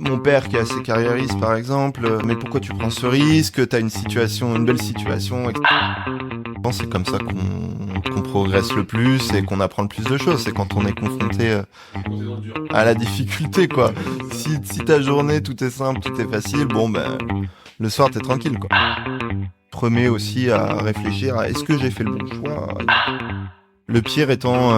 Mon père qui est assez carriériste par exemple, mais pourquoi tu prends ce risque? T'as une belle situation, etc. C'est comme ça qu'on progresse le plus et qu'on apprend le plus de choses. C'est quand on est confronté à la difficulté, quoi. Si ta journée, tout est simple, tout est facile, bon ben, le soir t'es tranquille, quoi. Remet aussi à réfléchir à est-ce que j'ai fait le bon choix? Le pire étant,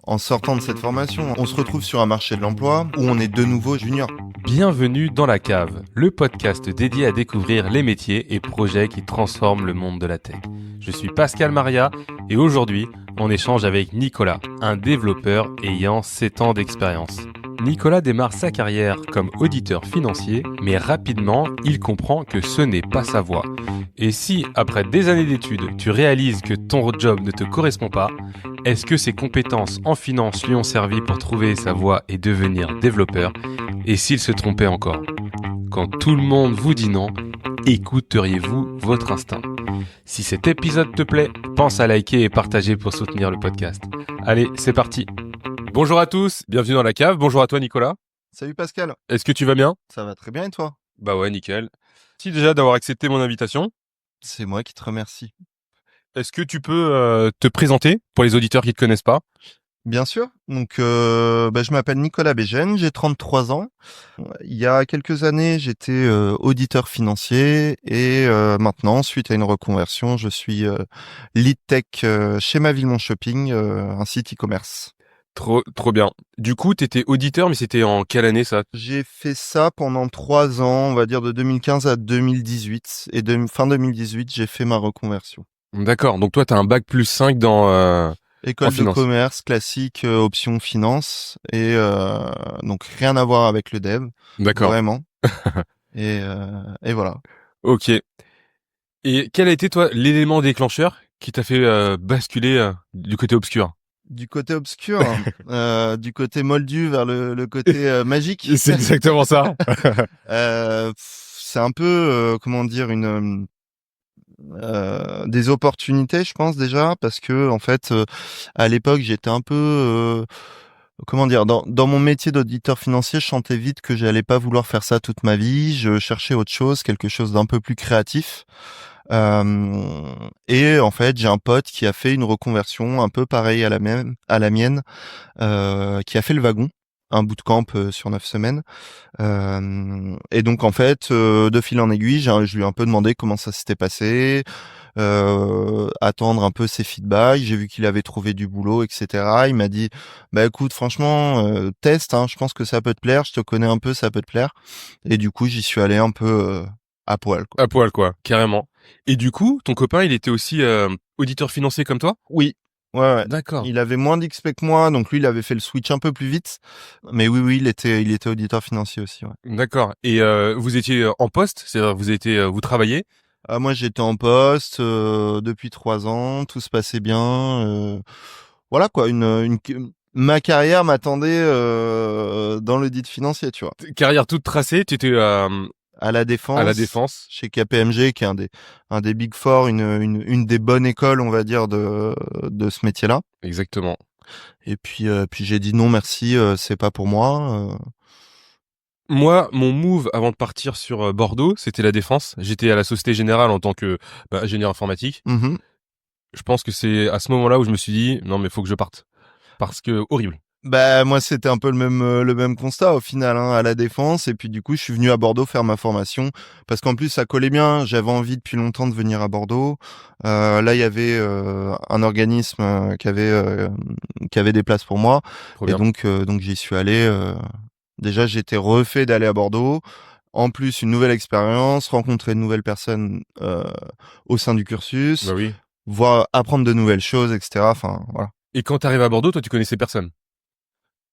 en sortant de cette formation, on se retrouve sur un marché de l'emploi où on est de nouveau junior. Bienvenue dans La Cave, le podcast dédié à découvrir les métiers et projets qui transforment le monde de la tech. Je suis Pascal Maria et aujourd'hui, on échange avec Nicolas, un développeur ayant 7 ans d'expérience. Nicolas démarre sa carrière comme auditeur financier, mais rapidement, il comprend que ce n'est pas sa voie. Et si, après des années d'études, tu réalises que ton job ne te correspond pas, est-ce que ses compétences en finance lui ont servi pour trouver sa voie et devenir développeur? Et s'il se trompait encore? Quand tout le monde vous dit non, écouteriez-vous votre instinct? Si cet épisode te plaît, pense à liker et partager pour soutenir le podcast. Allez, c'est parti. Bonjour à tous, bienvenue dans La Cave. Bonjour à toi Nicolas. Salut Pascal. Est-ce que tu vas bien? Ça va très bien et toi? Bah ouais, nickel. Merci déjà d'avoir accepté mon invitation. C'est moi qui te remercie. Est-ce que tu peux te présenter pour les auditeurs qui ne te connaissent pas? Bien sûr. Donc, je m'appelle Nicolas Bégène, j'ai 33 ans. Il y a quelques années, j'étais auditeur financier et maintenant, suite à une reconversion, je suis lead tech chez Ma Ville Mon Shopping, un site e-commerce. Trop bien. Du coup, t'étais auditeur, mais c'était en quelle année ça? J'ai fait ça pendant 3 ans, on va dire de 2015 à 2018. Et fin 2018, j'ai fait ma reconversion. D'accord, donc toi, t'as un bac plus 5 en École de finance. commerce classique, option finance et donc rien à voir avec le dev, D'accord. vraiment. Et voilà. Ok. Et quel a été, toi, l'élément déclencheur qui t'a fait basculer du côté obscur? Du côté obscur, du côté moldu vers le côté magique. C'est exactement ça. C'est un peu, comment dire, des opportunités, je pense déjà, parce que en fait, à l'époque, j'étais un peu, comment dire, dans mon métier d'auditeur financier, je sentais vite que j'allais pas vouloir faire ça toute ma vie. Je cherchais autre chose, quelque chose d'un peu plus créatif. Et en fait, j'ai un pote qui a fait une reconversion un peu pareille à la mienne, qui a fait le wagon, un bootcamp sur 9 semaines. Et donc en fait, de fil en aiguille, je lui ai un peu demandé comment ça s'était passé, attendre un peu ses feedbacks. J'ai vu qu'il avait trouvé du boulot, etc. Il m'a dit, bah écoute, franchement, teste, hein, je pense que ça peut te plaire, je te connais un peu, ça peut te plaire. Et du coup, j'y suis allé un peu à poil, quoi. À poil, quoi, carrément. Et du coup, ton copain, il était aussi auditeur financier comme toi? Oui, ouais. D'accord. Il avait moins d'XP que moi, donc lui, il avait fait le switch un peu plus vite. Mais oui, il était auditeur financier aussi, ouais. D'accord. Et vous étiez en poste, c'est-à-dire vous travaillez? Ah, moi, j'étais en poste depuis 3 ans, tout se passait bien. Voilà quoi, ma carrière m'attendait dans l'audit financier, tu vois. Carrière toute tracée, tu étais À la à la Défense, défense. chez KPMG, qui est un des Big Four, une des bonnes écoles, on va dire, de ce métier-là. Exactement. Et puis j'ai dit non, merci, c'est pas pour moi. Moi, mon move avant de partir sur Bordeaux, c'était la défense. J'étais à la Société Générale en tant que ingénieur informatique. Mhm. Je pense que c'est à ce moment-là où je me suis dit non mais faut que je parte parce que horrible. Bah moi c'était un peu le même constat au final, hein, à la Défense, et puis du coup je suis venu à Bordeaux faire ma formation parce qu'en plus ça collait bien. J'avais envie depuis longtemps de venir à Bordeaux. Là il y avait un organisme qui avait des places pour moi, Trop et bien. donc j'y suis allé. Déjà j'étais refait d'aller à Bordeaux. En plus une nouvelle expérience, rencontrer de nouvelles personnes au sein du cursus, Bah oui. voir apprendre de nouvelles choses, etc. Enfin voilà. Et quand t'arrives à Bordeaux, toi tu connaissais personne?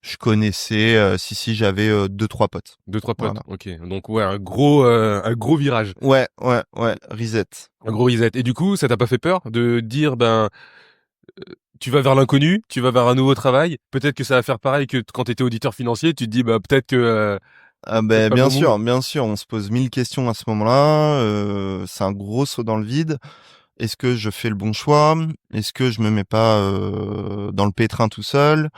Je connaissais, si, j'avais 2-3 potes. Deux trois potes. Voilà. Ok. Donc ouais, un gros virage, Ouais, reset. un gros reset. Et du coup, ça t'a pas fait peur de dire tu vas vers l'inconnu, tu vas vers un nouveau travail. Peut-être que ça va faire pareil que quand t'étais auditeur financier, tu te dis peut-être que Ah peut-être ben pas le bon move. bien sûr, on se pose 1000 questions à ce moment-là, c'est un gros saut dans le vide, est-ce que je fais le bon choix? Est-ce que je me mets pas dans le pétrin tout seul?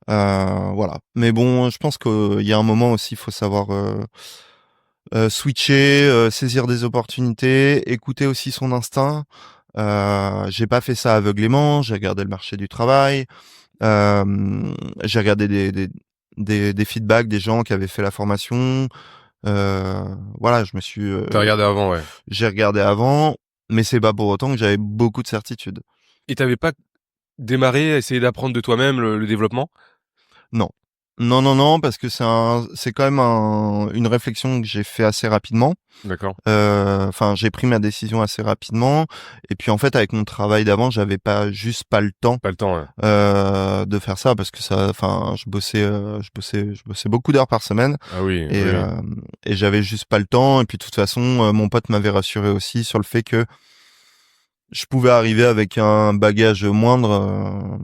Voilà. Mais bon, je pense qu'il y a un moment aussi, il faut savoir switcher, saisir des opportunités, écouter aussi son instinct. J'ai pas fait ça aveuglément, j'ai regardé le marché du travail, j'ai regardé des feedbacks des gens qui avaient fait la formation. Voilà, je me suis. T'as regardé avant, ouais. J'ai regardé avant, mais c'est pas pour autant que j'avais beaucoup de certitude. Et t'avais pas démarré, essayé d'apprendre de toi-même le développement? Non. Non, parce que c'est quand même une réflexion que j'ai fait assez rapidement. D'accord. Enfin, j'ai pris ma décision assez rapidement. Et puis en fait, avec mon travail d'avant, j'avais pas le temps, Pas le temps, ouais. de faire ça parce que je bossais beaucoup d'heures par semaine Ah oui, et, oui. et j'avais juste pas le temps. Et puis de toute façon, mon pote m'avait rassuré aussi sur le fait que je pouvais arriver avec un bagage moindre.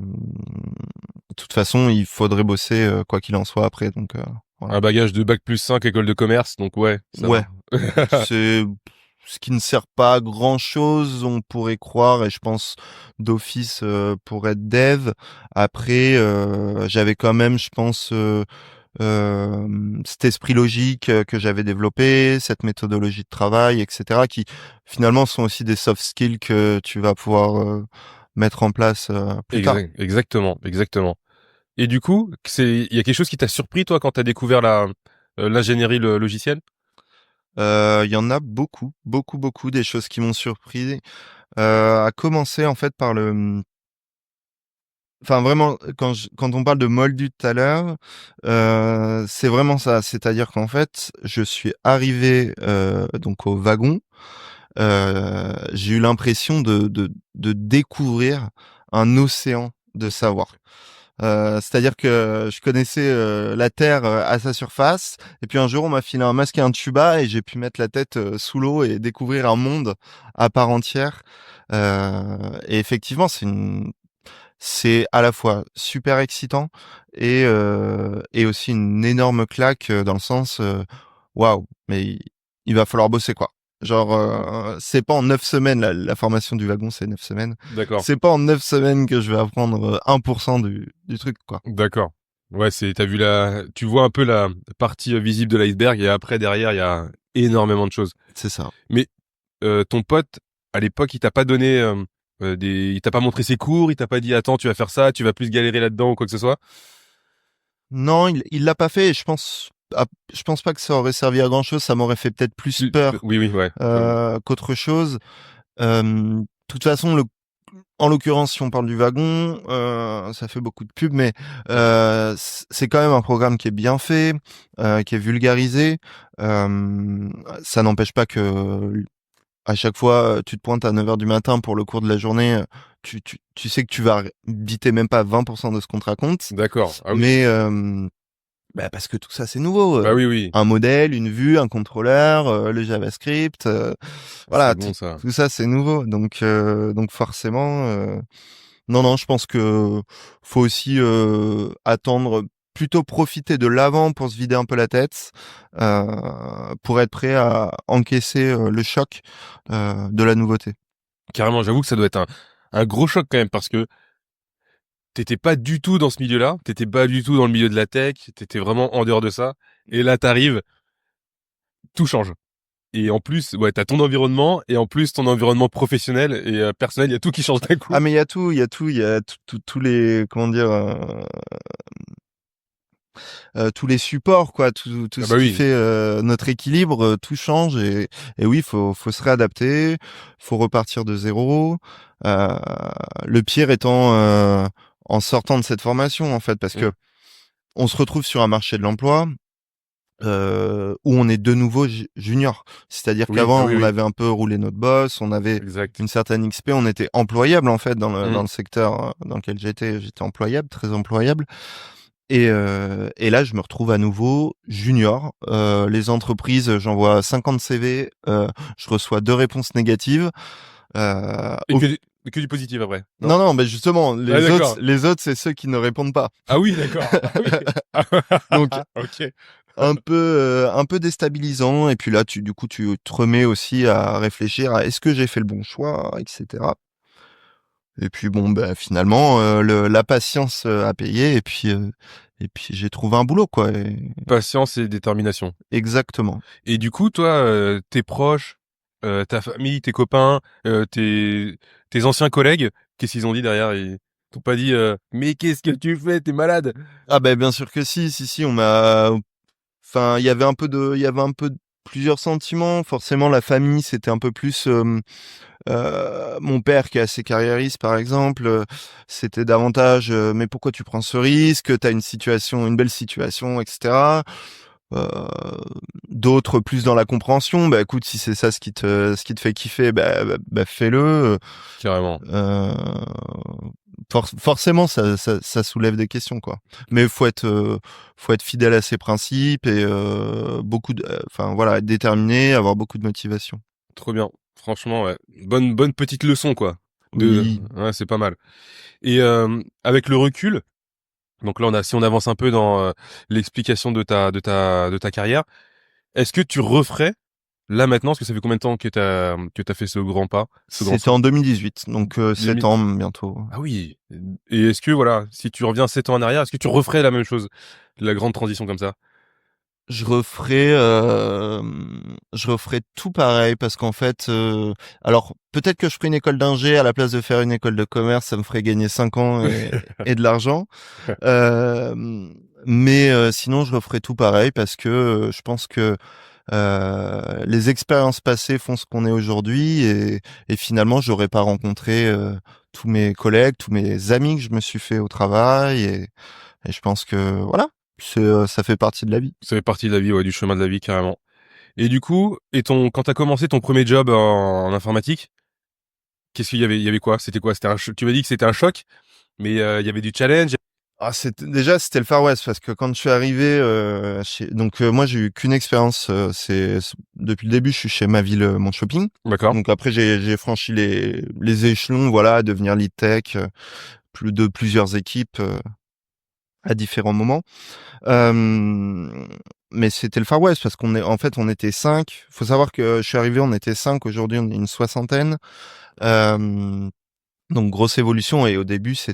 De toute façon, il faudrait bosser quoi qu'il en soit après. Donc voilà. Un bagage de bac+5 école de commerce, donc ouais, ça Ouais, va. c'est ce qui ne sert pas à grand chose, on pourrait croire, et je pense d'office pour être dev. Après, j'avais quand même, je pense, cet esprit logique que j'avais développé, cette méthodologie de travail, etc., qui finalement sont aussi des soft skills que tu vas pouvoir mettre en place plus tard. Exactement. Et du coup, il y a quelque chose qui t'a surpris, toi, quand t'as découvert l'ingénierie logicielle? Il y en a beaucoup, des choses qui m'ont surpris. À commencer en fait par enfin vraiment, quand on parle de Moldu tout à l'heure, c'est vraiment ça. C'est-à-dire qu'en fait, je suis arrivé donc au wagon. J'ai eu l'impression de découvrir un océan de savoir. C'est-à-dire que je connaissais la Terre à sa surface, et puis un jour on m'a filé un masque et un tuba, et j'ai pu mettre la tête sous l'eau et découvrir un monde à part entière. Et effectivement, c'est à la fois super excitant et aussi une énorme claque dans le sens waouh, mais il va falloir bosser quoi. Genre c'est pas en 9 semaines la formation du wagon, c'est 9 semaines. D'accord. C'est pas en 9 semaines que je vais apprendre 1% du truc quoi. D'accord. Ouais, tu vois un peu la partie visible de l'iceberg et après derrière il y a énormément de choses. C'est ça. Mais ton pote à l'époque, il t'a pas donné il t'a pas montré ses cours, il t'a pas dit attends, tu vas faire ça, tu vas plus galérer là-dedans ou quoi que ce soit. Non, il l'a pas fait, et je pense pas que ça aurait servi à grand chose, ça m'aurait fait peut-être plus peur Oui, ouais. qu'autre chose. De toute façon, en l'occurrence, si on parle du wagon, ça fait beaucoup de pub, mais c'est quand même un programme qui est bien fait, qui est vulgarisé. Ça n'empêche pas que à chaque fois, tu te pointes à 9 heures du matin pour le cours de la journée, tu sais que tu vas biter même pas 20% de ce qu'on te raconte. D'accord. Ah oui. Mais parce que tout ça, c'est nouveau. Bah oui. Un modèle, une vue, un contrôleur, le JavaScript, voilà, C'est bon ça. tout ça, c'est nouveau. Donc forcément, non, je pense que faut aussi attendre, plutôt profiter de l'avant pour se vider un peu la tête, pour être prêt à encaisser le choc de la nouveauté. Carrément, j'avoue que ça doit être un gros choc quand même parce que t'étais pas du tout dans ce milieu-là, t'étais pas du tout dans le milieu de la tech, t'étais vraiment en dehors de ça. Et là, t'arrives, tout change. Et en plus, ouais, t'as ton environnement et en plus ton environnement professionnel et personnel, il y a tout qui change d'un coup. Ah mais il y a tous les, comment dire, tous les supports quoi, tout Ah ce bah qui oui, fait notre équilibre, tout change, et oui, faut se réadapter, faut repartir de zéro. Euh, le pire étant en sortant de cette formation en fait, parce Mm. que on se retrouve sur un marché de l'emploi où on est de nouveau junior. C'est-à-dire Oui, ah qu'avant, oui, on oui, avait un peu roulé notre boss, on avait exact. une certaine XP, on était employable en fait Mm. dans le secteur dans lequel j'étais employable, très employable. Et là, je me retrouve à nouveau junior. Les entreprises, j'envoie 50 CV, je reçois 2 réponses négatives. Et que du positif après, non? Non, mais justement, Ah d'accord. les autres, c'est ceux qui ne répondent pas. Ah oui, d'accord. Ah oui. Donc, Ok. un peu déstabilisant. Et puis là, du coup, tu te remets aussi à réfléchir à est-ce que j'ai fait le bon choix, etc. Et puis bon, ben finalement, la patience a payé. Et puis j'ai trouvé un boulot, quoi. Patience et détermination. Exactement. Et du coup, toi, tes proches, ta famille, tes copains, tes anciens collègues, qu'est-ce qu'ils ont dit derrière? Ils t'ont pas dit mais qu'est-ce que tu fais? T'es malade? Ah ben bien sûr que si, on m'a. Enfin, il y avait un peu de plusieurs sentiments. Forcément, la famille, c'était un peu plus. Mon père qui est assez carriériste par exemple, c'était davantage mais pourquoi tu prends ce risque, t'as une belle situation, etc. Euh, D'autres plus dans la compréhension, bah écoute, si c'est ça ce qui te fait kiffer, bah fais-le. Carrément. euh, Forcément ça soulève des questions, quoi, mais faut être fidèle à ses principes et enfin voilà, être déterminé, avoir beaucoup de motivation. Trop bien. Franchement, ouais. Bonne petite leçon, quoi. Oui. Ouais, c'est pas mal. Et avec le recul, donc là, si on avance un peu dans l'explication de ta carrière, est-ce que tu referais là maintenant, parce que ça fait combien de temps que t'as fait ce grand pas, ce grand C'était saut? en 2018, donc 7 2000. ans bientôt. Ah oui. Et est-ce que voilà, si tu reviens 7 ans en arrière, est-ce que tu referais la même chose, la grande transition comme ça? Je referais, je referais tout pareil parce qu'en fait, alors peut-être que je ferais une école d'ingé à la place de faire une école de commerce, ça me ferait gagner 5 ans et de l'argent. Euh, mais sinon, je referais tout pareil parce que je pense que les expériences passées font ce qu'on est aujourd'hui et finalement, j'aurais pas rencontré tous mes collègues, tous mes amis que je me suis fait au travail et je pense que voilà, ça fait partie de la vie. Ça fait partie de la vie, ouais, du chemin de la vie carrément. Et du coup, quand t'as commencé ton premier job en informatique, qu'est-ce qu'il y avait? Il y avait quoi? C'était quoi? Tu m'as dit que c'était un choc, mais il y avait du challenge. Ah, c'était le Far West parce que quand je suis arrivé moi j'ai eu qu'une expérience depuis le début je suis chez Ma Ville Mon Shopping. D'accord. Donc après j'ai franchi les échelons, voilà, devenir lead tech, plus de plusieurs équipes à différents moments. Euh, mais c'était le Far West parce on était 5. Faut savoir que je suis arrivé, on était 5, aujourd'hui on est une soixantaine. Euh, donc grosse évolution et au début, si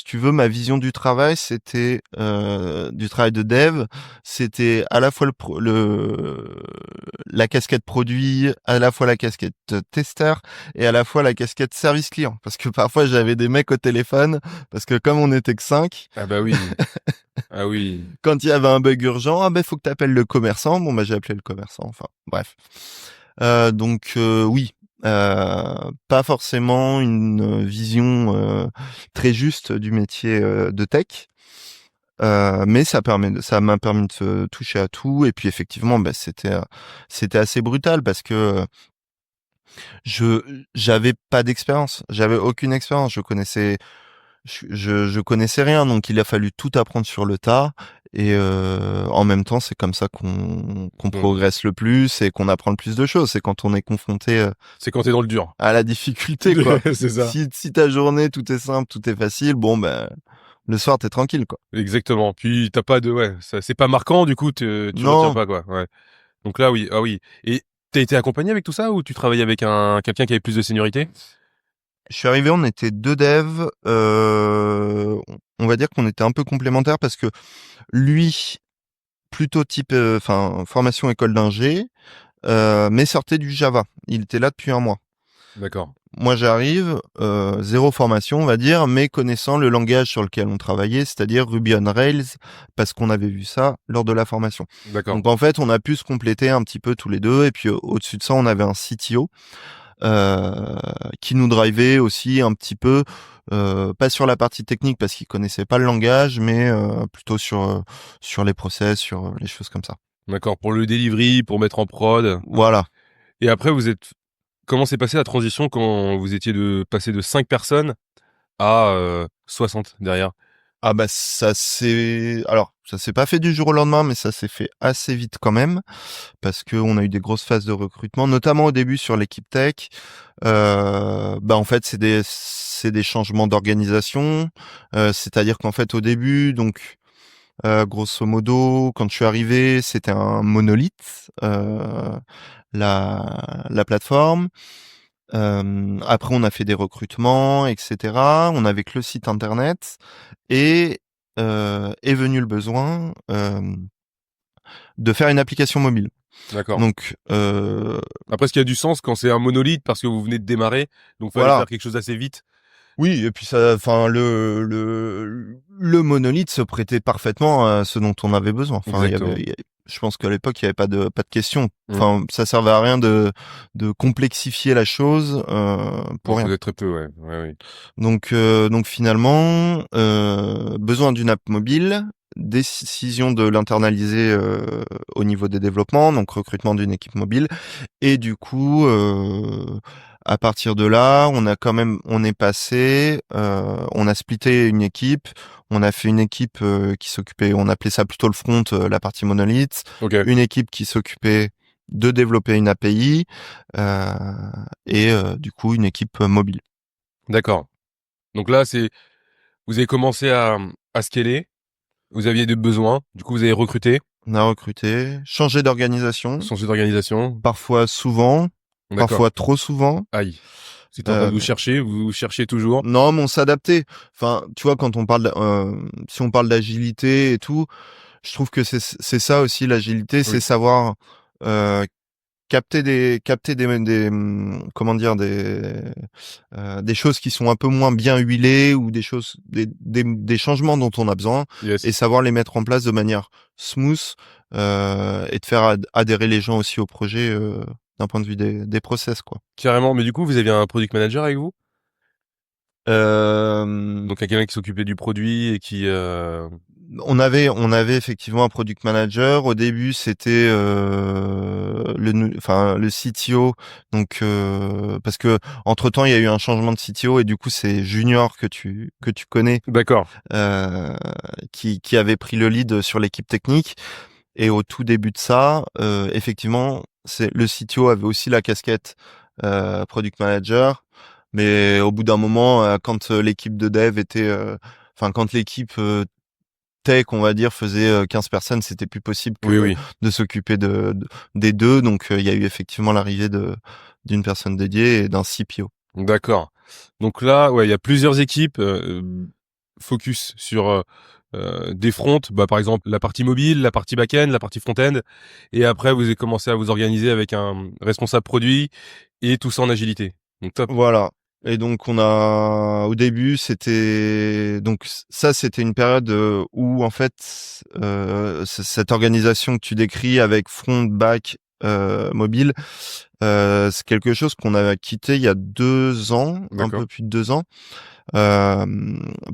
tu veux, ma vision du travail, c'était du travail de dev, c'était à la fois la casquette produit, à la fois la casquette testeur et à la fois la casquette service client. Parce que parfois j'avais des mecs au téléphone, parce que comme on était que 5, Ah bah oui. Ah oui. quand il y avait un bug urgent, ah ben faut que tu appelles le commerçant. Bon bah j'ai appelé le commerçant. Enfin bref. Oui, pas forcément une vision très juste du métier de tech, mais ça m'a permis de se toucher à tout. Et puis effectivement, bah, c'était assez brutal parce que je j'avais pas d'expérience, j'avais aucune expérience, je connaissais rien, donc il a fallu tout apprendre sur le tas. Et en même temps, c'est comme ça qu'on Donc, progresse le plus et qu'on apprend le plus de choses. C'est quand on est confronté c'est quand t'es dans le dur. à la difficulté, quoi. C'est ça. Si ta journée, tout est simple, tout est facile, bon, ben, le soir, t'es tranquille, quoi. Exactement. Puis t'as pas de, ouais, ça, c'est pas marquant, du coup, tu retiens Non, pas, quoi. Ouais. Donc là, oui. Ah oui. Et t'as été accompagné avec tout ça ou tu travaillais avec quelqu'un qui avait plus de seniorité? je suis arrivé, on était deux devs, on va dire qu'on était un peu complémentaires parce que lui, plutôt type, formation école d'ingé, mais sortait du Java. Il était là depuis un mois. D'accord. Moi, j'arrive, zéro formation, on va dire, mais connaissant le langage sur lequel on travaillait, c'est-à-dire Ruby on Rails, parce qu'on avait vu ça lors de la formation. D'accord. Donc, en fait, on a pu se compléter un petit peu tous les deux. Et puis, au-dessus de ça, on avait un CTO euh, qui nous drivait aussi un petit peu, pas sur la partie technique parce qu'il connaissait pas le langage, mais plutôt sur les process, sur les choses comme ça. D'accord. Pour le delivery, pour mettre en prod. Voilà. Et après, comment s'est passée la transition quand vous étiez passé de 5 personnes à 60 derrière? Ah bah ça s'est pas fait du jour au lendemain, mais ça s'est fait assez vite quand même parce que on a eu des grosses phases de recrutement, notamment au début sur l'équipe tech. Bah en fait c'est des changements d'organisation, c'est-à-dire qu'en fait au début donc Grosso modo, quand je suis arrivé, c'était un monolithe, la plateforme. Après, on a fait des recrutements, etc. On avait que le site internet et est venu le besoin de faire une application mobile. D'accord. Donc Après, ce qui a du sens quand c'est un monolithe parce que vous venez de démarrer, donc fallait voilà. faire quelque chose assez vite. Oui, et puis ça, enfin le monolithe se prêtait parfaitement à ce dont on avait besoin. Enfin, Exactement. je pense qu'à l'époque il y avait pas de question. Mm. Enfin, ça servait à rien de complexifier la chose pour Non, rien. peut-être très peu, ouais. Ouais. Donc finalement, besoin d'une app mobile, décision de l'internaliser au niveau des développements, donc recrutement d'une équipe mobile. Et du coup, à partir de là, on est passé, on a splitté une équipe, on a fait une équipe qui s'occupait, on appelait ça plutôt le front, la partie monolith, Ok. une équipe qui s'occupait de développer une API euh, et du coup une équipe mobile. D'accord. Donc là, vous avez commencé à scaler, vous aviez des besoins, du coup vous avez recruté, On a recruté, changé d'organisation, changé d'organisation. parfois souvent, D'accord. parfois trop souvent. Aïe. Vous êtes en train de Euh, vous cherchez toujours. non, mais on s'adaptait. Enfin, tu vois, quand on parle, si on parle d'agilité et tout, je trouve que c'est ça aussi l'agilité, c'est Oui. savoir euh, capter comment dire des choses qui sont un peu moins bien huilées ou des choses des changements dont on a besoin Yes. et savoir les mettre en place de manière smooth et de faire adhérer les gens aussi au projet d'un point de vue des process quoi. Carrément. Mais du coup, vous aviez un product manager avec vous? Euh, Donc quelqu'un qui s'occupait du produit et qui on avait effectivement un product manager. Au début, c'était le CTO. Donc parce que entre-temps, il y a eu un changement de CTO et du coup, c'est Junior que tu connais D'accord. euh, qui avait pris le lead sur l'équipe technique. Et au tout début de ça, effectivement, c'est le CTO avait aussi la casquette product manager. Mais au bout d'un moment, quand l'équipe de dev était quand l'équipe tech, on va dire, faisait 15 personnes, c'était plus possible Oui, que oui. de s'occuper des deux. Donc, il y a eu effectivement l'arrivée d'une personne dédiée et d'un CPO. D'accord. Donc là, ouais, il y a plusieurs équipes focus sur des fronts, bah par exemple la partie mobile, la partie back-end, la partie front-end, et après vous avez commencé à vous organiser avec un responsable produit et tout ça en agilité. Donc top. Voilà. Et donc, au début, c'était une période où, en fait, cette organisation que tu décris avec front, back, mobile, c'est quelque chose qu'on a quitté il y a 2 ans, un D'accord. peu plus de 2 ans. Euh,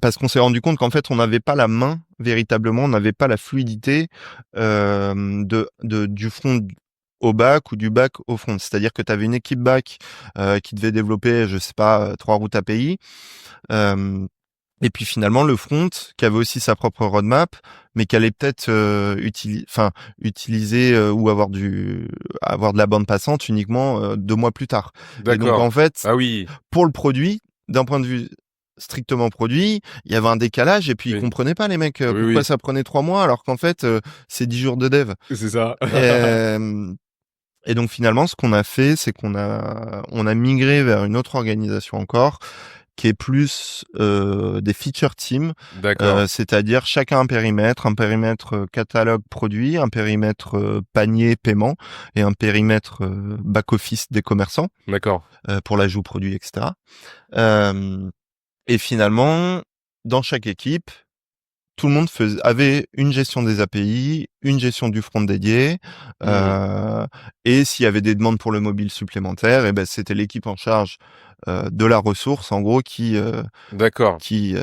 Parce qu'on s'est rendu compte qu'en fait on n'avait pas la main véritablement, on n'avait pas la fluidité du front au back ou du back au front. C'est-à-dire que tu avais une équipe back qui devait développer, je sais pas, 3 routes API. Et puis finalement le front qui avait aussi sa propre roadmap, mais qui allait peut-être utiliser ou avoir de la bande passante uniquement 2 mois plus tard. Et donc D'accord. en fait, Ah oui. pour le produit, d'un point de vue strictement produit, il y avait un décalage et puis ils Oui. comprenaient pas les mecs Oui, pourquoi oui. ça prenait 3 mois alors qu'en fait c'est 10 jours de dev. C'est ça. Euh, et donc finalement ce qu'on a fait c'est on a migré vers une autre organisation encore qui est plus des feature teams, D'accord. c'est-à-dire chacun un périmètre catalogue produit, un périmètre panier paiement et un périmètre back-office des commerçants D'accord. pour l'ajout produit, etc. Euh, Et finalement, dans chaque équipe, tout le monde avait une gestion des API, une gestion du front dédié, Hmm. et s'il y avait des demandes pour le mobile supplémentaire, et ben c'était l'équipe en charge de la ressource, en gros, D'accord. qui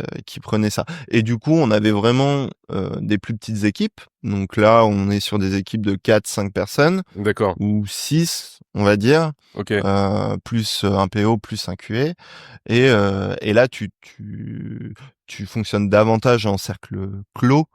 prenait ça. Et du coup, on avait vraiment des plus petites équipes. Donc là, on est sur des équipes de 4-5 personnes D'accord. ou 6, on va dire, Ok. plus un PO, plus un QA. Et là, tu fonctionnes davantage en cercle clos,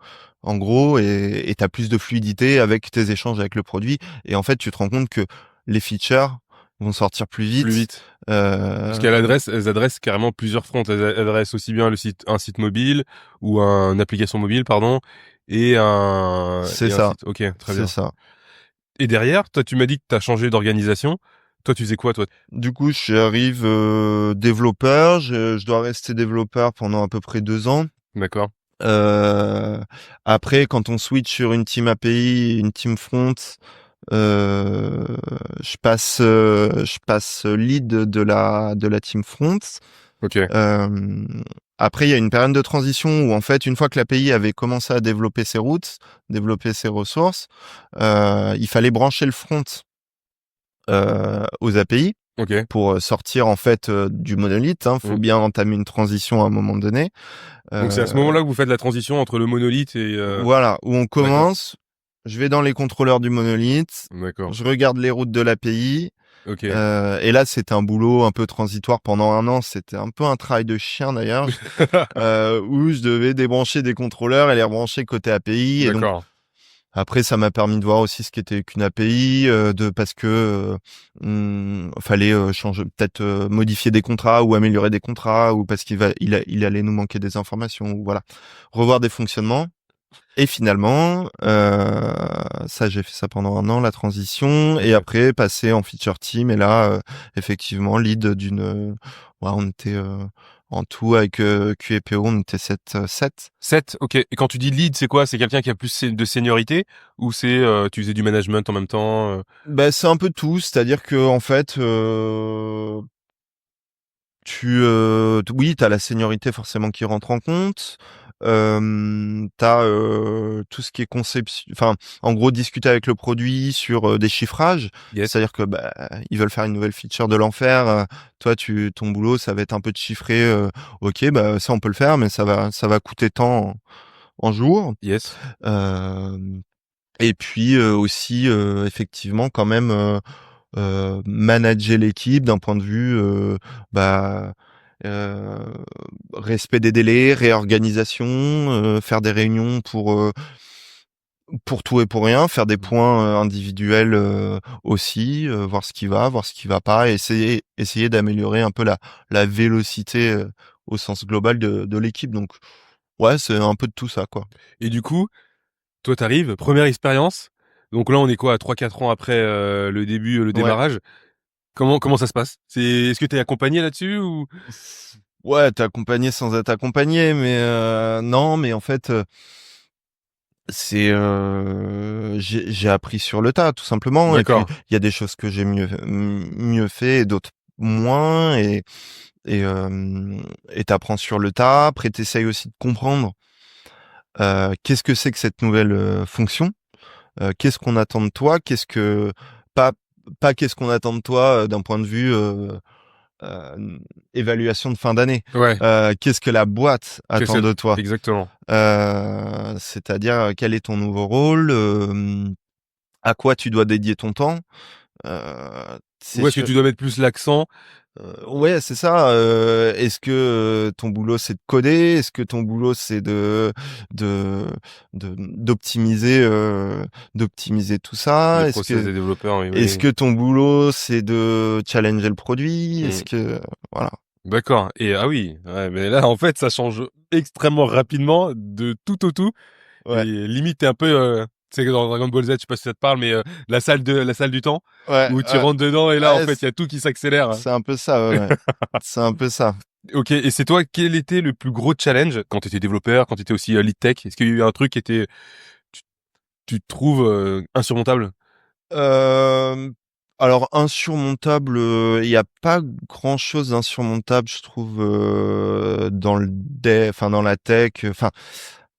en gros, et tu as plus de fluidité avec tes échanges avec le produit. Et en fait, tu te rends compte que les features vont sortir plus Plus vite. vite. Parce elles adressent carrément plusieurs fronts. Elles adressent aussi bien un site mobile ou une application mobile, pardon, et un C'est ça. site. Ok, très C'est bien. ça. Et derrière, toi, tu m'as dit que t'as changé d'organisation. Toi, tu faisais quoi, toi? Du coup, j'arrive développeur. Je dois rester développeur pendant à peu près 2 ans. D'accord. Euh, Après, quand on switch sur une team API, une team front, euh, je passe lead de la team front. Ok. Euh, Après, il y a une période de transition où en fait, une fois que l'API avait commencé à développer ses routes, développer ses ressources, il fallait brancher le front aux API Ok. pour sortir en fait du monolithe. Faut Mm. bien entamer une transition à un moment donné. Donc c'est à ce Euh, moment-là que vous faites la transition entre le monolithe et Voilà, où on d'accord. commence. Je vais dans les contrôleurs du monolithe, D'accord. je regarde les routes de l'API. Ok. Et là, c'était un boulot un peu transitoire pendant 1 an. C'était un peu un travail de chien d'ailleurs, où je devais débrancher des contrôleurs et les rebrancher côté API. Et donc D'accord. après, ça m'a permis de voir aussi ce qu'était qu'une API, parce que fallait changer, peut-être modifier des contrats ou améliorer des contrats, ou parce il allait nous manquer des informations, ou voilà, revoir des fonctionnements. Et finalement, ça, j'ai fait ça pendant 1 an, la transition, et Ok. après passer en feature team. Et là, effectivement, lead ouais, on était en tout avec Q et PO, on était 7. 7, ok. Et quand tu dis lead, c'est quoi? C'est quelqu'un qui a plus de seniorité ou c'est tu faisais du management en même temps Ben, c'est un peu tout, c'est-à-dire que en fait, oui, t'as la seniorité forcément qui rentre en compte. T'as tout ce qui est conception, enfin, en gros, discuter avec le produit sur des chiffrages. Yes. C'est-à-dire que bah, ils veulent faire une nouvelle feature de l'enfer. Toi, ton boulot, ça va être un peu de chiffrer. Ok, bah ça, on peut le faire, mais ça va coûter tant en jour. Yes. Euh, et puis aussi, effectivement, quand même. Manager l'équipe d'un point de vue bah, euh, respect des délais, réorganisation, faire des réunions pour tout et pour rien, faire des points individuels aussi, voir ce qui va, voir ce qui va pas, et essayer d'améliorer un peu la vélocité au sens global de l'équipe. Donc ouais, c'est un peu de tout ça, quoi. Et du coup, toi t'arrives, première expérience. Donc là, on est quoi, à 3-4 ans après le début, le Ouais. démarrage. Comment ça se passe? Est-ce que t'es accompagné là-dessus ou Ouais, t'es accompagné sans être accompagné, mais non, mais en fait, j'ai appris sur le tas, tout simplement. Et puis D'accord. il y a des choses que j'ai mieux fait et d'autres moins. Et t'apprends sur le tas. Après, t'essayes aussi de comprendre qu'est-ce que c'est que cette nouvelle fonction. Qu'est-ce qu'on attend de toi. Pas pas qu'est-ce qu'on attend de toi d'un point de vue euh, évaluation de fin d'année. Ouais. Qu'est-ce que la boîte attend de toi. Exactement. C'est-à-dire quel est ton nouveau rôle, à quoi tu dois dédier ton temps. C'est Où est-ce que sûr. tu dois mettre plus l'accent? Ouais, c'est ça. Est-ce que ton boulot c'est de coder? Est-ce que ton boulot c'est de d'optimiser tout Les ça? Est-ce process que des développeurs, oui, est-ce oui. que ton boulot c'est de challenger le produit? Mm. Est-ce que voilà. D'accord. Et ah oui, ouais, mais là en fait ça change extrêmement rapidement de tout au tout. Et Ouais, limite t'es un peu, tu sais que dans Dragon Ball Z, je sais pas si ça te parle, mais la salle du temps ouais, où tu ouais. rentres dedans et là en Ouais, fait il y a tout qui s'accélère. c'est un peu ça. Ouais, ouais. C'est un peu ça. Ok. Et c'est toi, quel était le plus gros challenge quand tu étais développeur, quand tu étais aussi lead tech? Est-ce qu'il y a eu un truc qui était, tu, tu te trouves insurmontable? Euh, alors insurmontable, il n'y a pas grand-chose d'insurmontable, je trouve, enfin dans la tech. Enfin,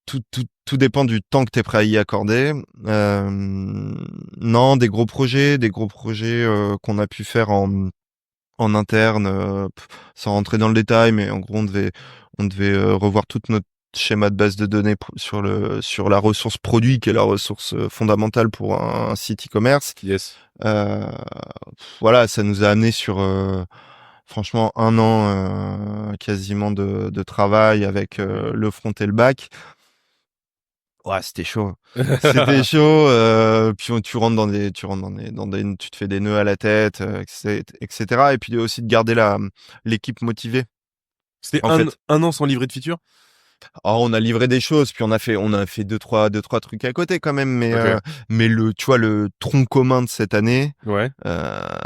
tout dépend du temps que tu es prêt à y accorder. Non, des gros projets qu'on a pu faire en interne, sans rentrer dans le détail, mais en gros, on devait revoir toute notre schéma de base de données sur la ressource produit, qui est la ressource fondamentale pour un site e-commerce. Yes. Euh, voilà, ça nous a amené sur franchement 1 an quasiment de travail avec le front et le back. Ouais, c'était chaud. C'était chaud. Puis tu te fais des nœuds à la tête, etc. Et puis aussi de garder l'équipe motivée. C'était En fait, un an sans livrer de feature? Oh, on a livré des choses, puis on a fait deux trois trucs à côté quand même, mais tu vois, le tronc commun de cette année, Ouais.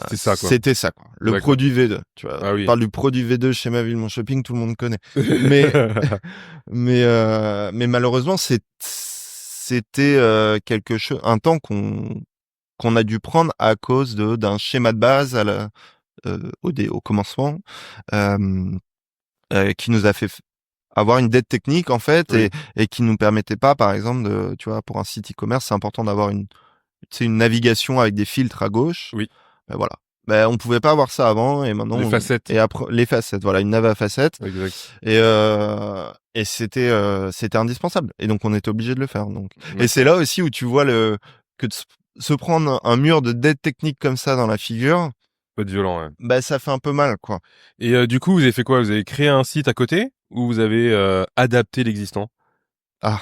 C'était ça, quoi. c'était ça, quoi. Le D'accord. produit V2, tu vois. Ah On oui. parle du produit V2 chez Ma Ville Mon Shopping, tout le monde connaît. Mais mais malheureusement, c'était un temps qu'on a dû prendre à cause d'un schéma de base au commencement, euh, qui nous a fait avoir une dette technique en fait, Oui. et qui nous permettait pas, par exemple, tu vois, pour un site e-commerce, c'est important d'avoir une navigation avec des filtres à gauche. Oui. Ben voilà. Ben on pouvait pas avoir ça avant, et maintenant Les facettes. et après les facettes, voilà, une nav à facettes. Exact. Et c'était indispensable, et donc on était obligé de le faire, donc. Et c'est là aussi où tu vois que de se prendre un mur de dette technique comme ça dans la figure, Pas de violent, ouais. bah ça fait un peu mal, quoi. Et du coup, vous avez fait quoi? Vous avez créé un site à côté ou vous avez adapté l'existant? Ah,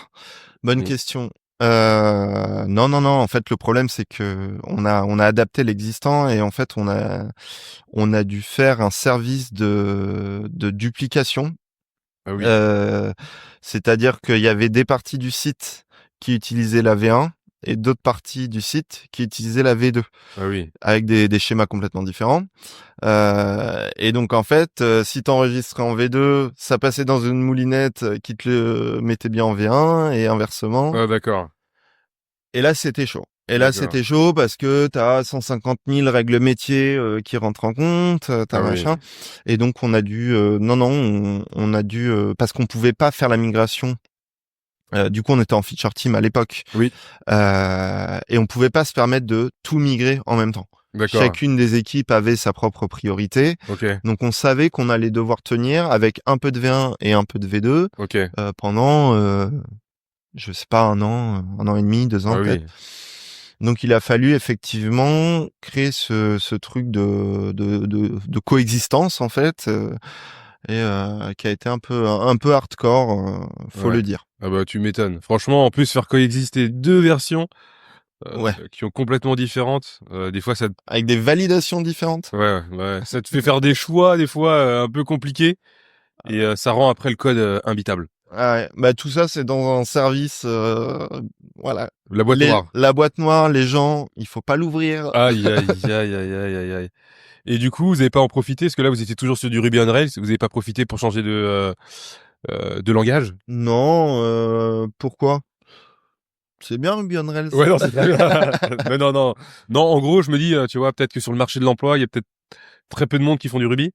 bonne Mm. question. Non, non, non. En fait, le problème, c'est que on a adapté l'existant, et en fait, on a dû faire un service de duplication. Ah oui. C'est-à-dire qu'il y avait des parties du site qui utilisaient la V1 et d'autres parties du site qui utilisaient la V2, Ah oui. avec des schémas complètement différents. Et donc en fait, si t'enregistrais en V2, ça passait dans une moulinette qui te le mettait bien en V1, et inversement. Ah d'accord. Et là, c'était chaud. Et là, D'accord. c'était chaud parce que t'as 150 000 règles métiers qui rentrent en compte, t'as Ah oui. machin. Et donc, on a dû, non, non, on a dû, parce qu'on pouvait pas faire la migration. Du coup, on était en feature team à l'époque. Oui. Et on pouvait pas se permettre de tout migrer en même temps. D'accord. Chacune des équipes avait sa propre priorité. Ok. Donc, on savait qu'on allait devoir tenir avec un peu de V1 et un peu de V2 Ok. pendant, je sais pas, un an et demi, 2 ans Ah peut-être. oui. Donc, il a fallu effectivement créer ce truc de coexistence, en fait, et qui a été un peu hardcore, faut Ouais. le dire. Ah bah tu m'étonnes. Franchement, en plus faire coexister deux versions Ouais, qui ont complètement différentes, des fois ça, avec des validations différentes. ouais, ça te fait faire des choix des fois un peu compliqués et ça rend après le code imbitable. Ah ouais. Bah tout ça, c'est dans un service, voilà. La boîte noire. La boîte noire, les gens, il faut pas l'ouvrir. Aïe aïe aïe aïe aïe aïe aïe. Et du coup, vous avez pas en profité parce que là vous étiez toujours sur du Ruby on Rails, vous avez pas profité pour changer de langage? Non, pourquoi? C'est bien Ruby on Rails. Ouais, non, c'est très bien. Mais non, non. Non, en gros, je me dis, tu vois, peut-être que sur le marché de l'emploi, il y a peut-être très peu de monde qui font du Ruby.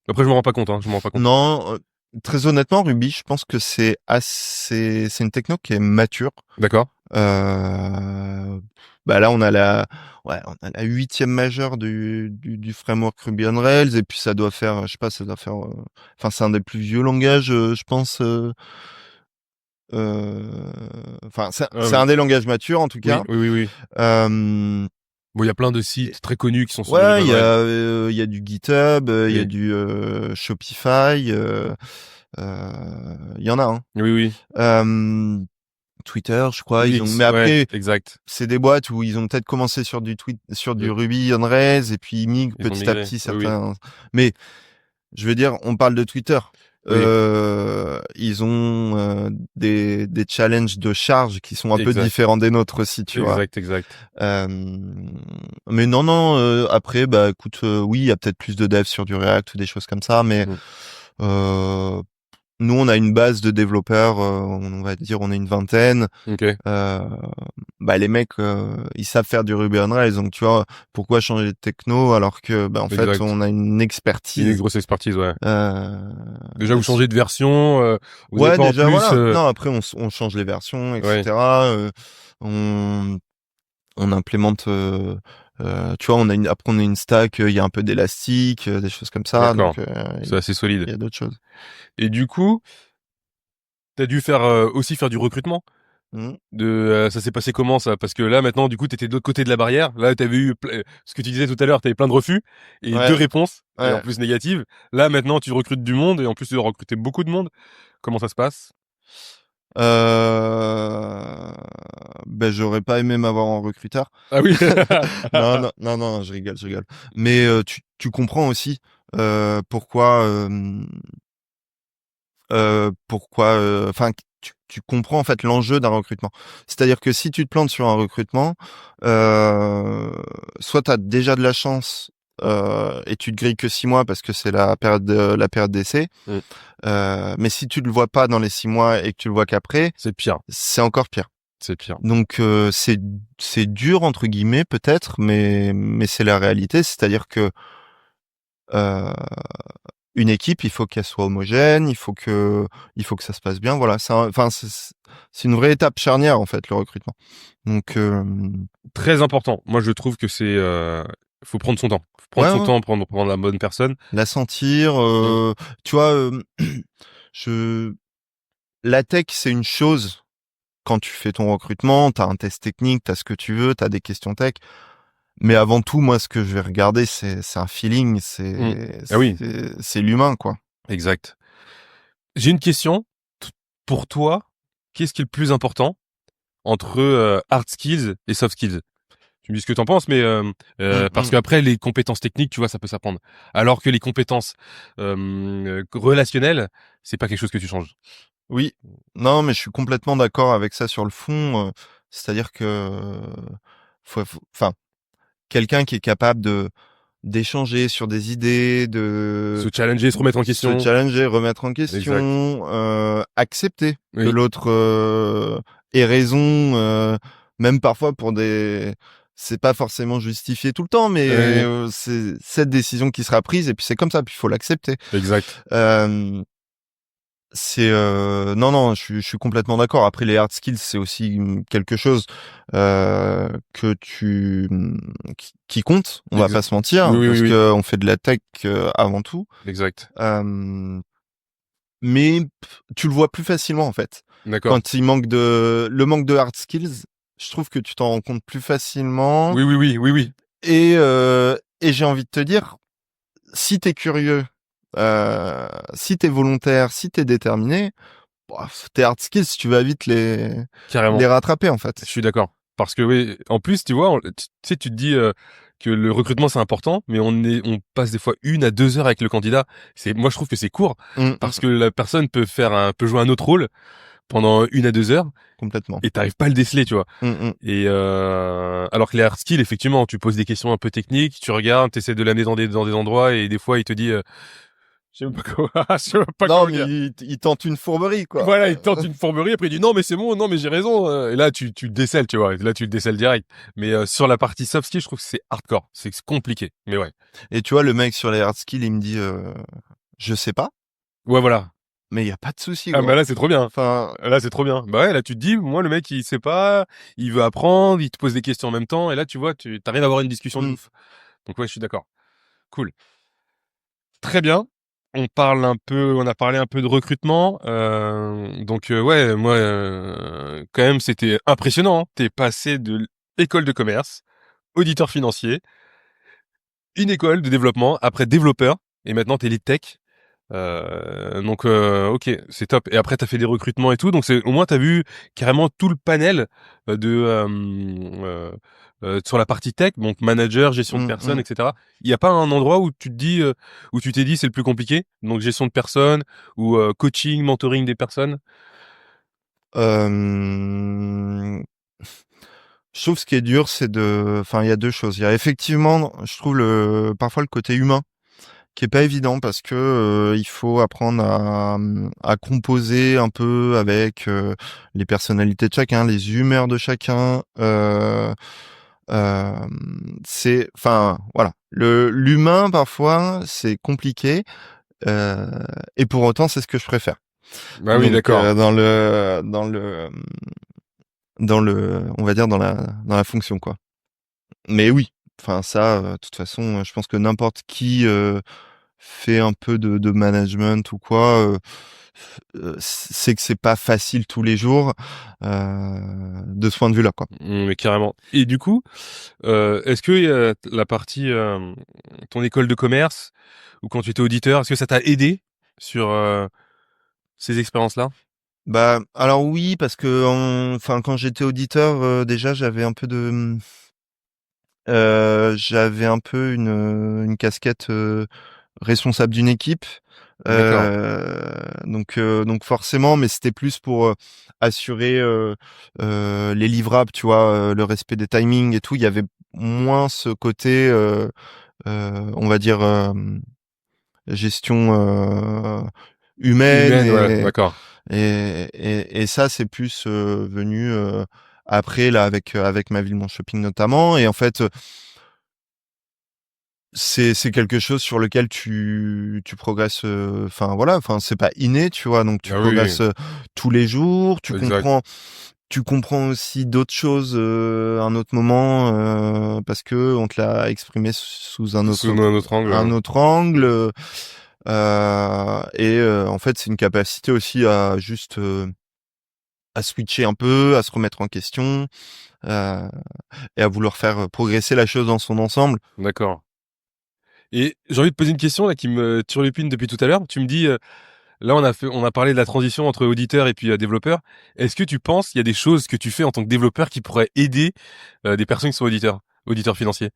Après, je me rends pas compte, hein, je me rends pas compte. Non, très honnêtement, Ruby, je pense que c'est une techno qui est mature. D'accord. Bah là, on a la 8e majeure du framework Ruby on Rails, et puis ça doit faire, je sais pas, ça doit faire, enfin, c'est un des plus vieux langages, je pense. Enfin, c'est un des langages matures en tout Oui, cas. oui, oui, oui. Euh, Bon, il y a plein de sites très connus qui sont sur du ouais, Ruby on Rails. il y a du GitHub, il y a Oui, du Shopify, il y en a, hein. oui, oui. Twitter, je crois, Oui, mais ouais, après, exact. c'est des boîtes où ils ont peut-être commencé sur du Ruby on Rails, et puis ils migrent Ils ont petit à migré. petit Oui, oui. certains. Mais je veux dire, on parle de Twitter. Oui, Ils ont des challenges de charge qui sont un peu exact. différents des nôtres aussi, tu vois. Exact, exact. Euh, mais non, non. Après, bah écoute, oui, il y a peut-être plus de devs sur du React ou des choses comme ça, mais Mm. euh, nous, on a une base de développeurs, on va dire, on est une vingtaine. Ok. Bah les mecs, ils savent faire du Ruby on Rails, donc tu vois, pourquoi changer de techno alors que, bah en fait, Exact. on a une Une expertise. grosse expertise, ouais. Euh, Déjà, vous changez de version, vous n'avez Ouais, pas en déjà, plus, voilà. Non, après, on change les versions, ouais. etc. On, on implémente, tu vois, après, on a une stack, il y a un peu d'élastique, des choses comme ça, D'accord. donc C'est assez solide. il y a d'autres choses. Et du coup, t'as dû faire aussi faire du recrutement. Mhm. Ça s'est passé comment ça? Parce que là maintenant du coup t'étais de l'autre côté de la barrière. Là t'avais eu ce que tu disais tout à l'heure, t'avais plein de refus et deux Ouais, réponses et en ouais. plus négatives. Là maintenant tu recrutes du monde et en plus tu dois recruter beaucoup de monde. Comment ça se passe? Ben, j'aurais pas aimé m'avoir en recruteur. Ah oui. Non, non, non, non, je rigole, je rigole. Mais tu comprends aussi pourquoi pourquoi, enfin, tu comprends en fait l'enjeu d'un recrutement. C'est-à-dire que si tu te plantes sur un recrutement, soit t'as déjà de la chance et tu te grilles que 6 mois parce que c'est la période d'essai. Mm. Mais si tu le vois pas dans les 6 mois et que tu le vois qu'après, C'est pire. c'est encore pire. C'est pire. Donc c'est dur entre guillemets peut-être, mais c'est la réalité. C'est-à-dire que euh, une équipe, il faut qu'elle soit homogène, il faut que ça se passe bien. Voilà, c'est une vraie étape charnière en fait le recrutement. Donc Très important. Moi, je trouve que c'est faut prendre son temps. Faut prendre ouais, son ouais, temps, prendre la bonne personne. la sentir. Mm. Tu vois, je la tech c'est une chose. Quand tu fais ton recrutement, t'as un test technique, t'as ce que tu veux, t'as des questions tech. Mais avant tout, moi, ce que je vais regarder, c'est un feeling, Mm. Ah oui, c'est l'humain, quoi. exact. J'ai une question. Pour toi, qu'est-ce qui est le plus important entre hard skills et soft skills? Tu me dis ce que t'en penses, mais Mm, parce mm. qu'après les compétences techniques, tu vois, ça peut s'apprendre. Alors que les compétences relationnelles, c'est pas quelque chose que tu changes. Oui, non, mais je suis complètement d'accord avec ça sur le fond. C'est-à-dire que, enfin, quelqu'un qui est capable d'échanger sur des idées, Se challenger, se remettre en se question. challenger, remettre en Exact. question, accepter que Oui. l'autre ait raison, même parfois c'est pas forcément justifié tout le temps, mais Oui. c'est cette décision qui sera prise et puis c'est comme ça, puis il faut l'accepter. Exact. Euh, non, je suis complètement d'accord. Après les hard skills, c'est aussi quelque chose que qui compte. On va pas Exact. se mentir Oui, oui, oui, parce oui. que on fait de la tech avant tout. Exact. Mais tu le vois plus facilement en fait. D'accord. Quand le manque de hard skills, je trouve que tu t'en rends compte plus facilement. Oui, oui, oui, oui, oui. Et j'ai envie de te dire, si t'es curieux, si t'es volontaire, si t'es déterminé, bah, tes hard skills, tu vas vite les Carrément. rattraper en Je fait. suis d'accord. Parce que oui, en plus, tu vois, tu sais, tu te dis que le recrutement c'est important, mais on passe des fois 1 à 2 heures avec le candidat. Moi, je trouve que c'est court Mm, parce mm, que la personne peut jouer un autre rôle pendant 1 à 2 heures complètement. et t'arrives pas à le déceler, tu vois. Mm, mm. Et alors que les hard skills, effectivement, tu poses des questions un peu techniques, tu regardes, t'essaies de l'amener dans des endroits et des fois il te dit, je sais même pas quoi, je sais même pas Non, comment mais dire. il tente une fourberie quoi. Voilà, il tente une fourberie, après il dit non mais c'est bon, non mais j'ai raison. Et là tu le décèles, tu vois. Là tu le décèles direct. Mais sur la partie soft skill, je trouve que c'est hardcore, c'est compliqué. Mais ouais. Et tu vois, le mec sur les hard skills, il me dit, je sais pas, Ouais voilà. mais il y a pas de souci Ah bah gros. là c'est trop bien. Enfin, Là c'est trop bien. Bah ouais, là tu te dis, moi le mec il sait pas, il veut apprendre, il te pose des questions en même temps, et là tu vois, tu t'arrives à avoir une discussion de mm. ouf. Donc ouais, je suis d'accord. Cool. Très bien. On a parlé un peu de recrutement. Donc ouais, moi quand même c'était impressionnant. Hein. T'es passé de l'école de commerce, auditeur financier, une école de développement, après développeur, et maintenant t'es lead tech. Donc ok, c'est top. Et après t'as fait des recrutements et tout, donc c'est au moins t'as vu carrément tout le panel de sur la partie tech, donc manager, gestion de Mm, personnes, mm. etc. Il n'y a pas un endroit où tu te dis où tu t'es dit c'est le plus compliqué, donc gestion de personnes ou coaching, mentoring des personnes. Euh, Je trouve ce qui est dur, enfin, il y a deux choses. Il y a effectivement, je trouve parfois le côté humain qui est pas évident parce que il faut apprendre à composer un peu avec les personnalités de chacun, les humeurs de chacun. Euh, enfin, voilà. L'humain parfois c'est compliqué et pour autant c'est ce que je préfère. Bah oui, Donc d'accord. on va dire dans la fonction quoi. Mais oui, enfin ça, de toute façon, je pense que n'importe qui fait un peu de management ou quoi, sait que c'est pas facile tous les jours de ce point de vue-là, quoi. Mais carrément. Et du coup, est-ce que la partie ton école de commerce ou quand tu étais auditeur, est-ce que ça t'a aidé sur ces expériences-là? Bah alors oui, parce que enfin quand j'étais auditeur, déjà j'avais un peu une casquette responsable d'une équipe. D'accord. Donc forcément, mais c'était plus pour assurer les livrables, tu vois, le respect des timings et tout. Il y avait moins ce côté, on va dire, gestion humaine Humaine, ouais, d'accord. et ça c'est plus venu après là avec ma ville mon shopping notamment et en fait c'est quelque chose sur lequel tu progresses enfin voilà enfin c'est pas inné tu vois donc tu Ah oui, oui, progresses tous les jours exact. tu comprends aussi d'autres choses à un autre moment parce que on te l'a exprimé sous Sous un autre angle. un autre angle en fait c'est une capacité aussi à juste à switcher un peu à se remettre en question euh, et à vouloir faire progresser la chose dans son ensemble. D'accord. Et j'ai envie de poser une question là qui me turlupine depuis tout à l'heure. Tu me dis, là on a parlé de la transition entre auditeur et puis développeur. Est-ce que tu penses qu'il y a des choses que tu fais en tant que développeur qui pourraient aider des personnes qui sont auditeurs financiers?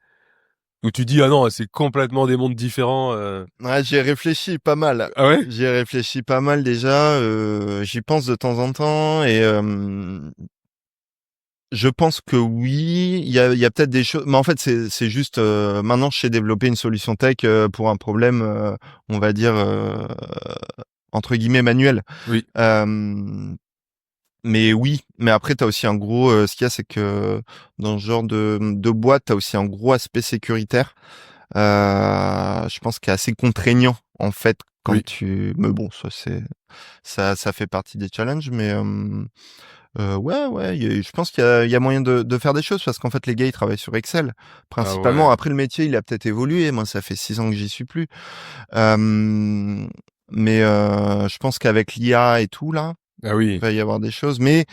Ou tu dis ah non, c'est complètement des mondes différents. Ouais, j'y ai réfléchi pas mal. Ah ouais? J'y ai réfléchi pas mal déjà. J'y pense de temps en temps et je pense que oui. Il y a peut-être des choses, mais en fait c'est juste maintenant je sais développer une solution tech pour un problème, on va dire entre guillemets manuel. Oui. Euh, mais oui, mais après t'as aussi un gros. Ce qu'il y a c'est que dans ce genre de boîte t'as aussi un gros aspect sécuritaire. Je pense qu'il est assez contraignant en fait quand Oui. tu. Mais bon, ça fait partie des challenges, mais ouais, ouais, je pense il y a moyen de faire des choses parce qu'en fait les gars ils travaillent sur Excel Ah principalement. ouais. Après le métier il a peut-être évolué. Moi ça fait 6 ans que j'y suis plus. Euh, mais je pense qu'avec l'IA et tout là, Ah il oui. va y avoir des choses. Mais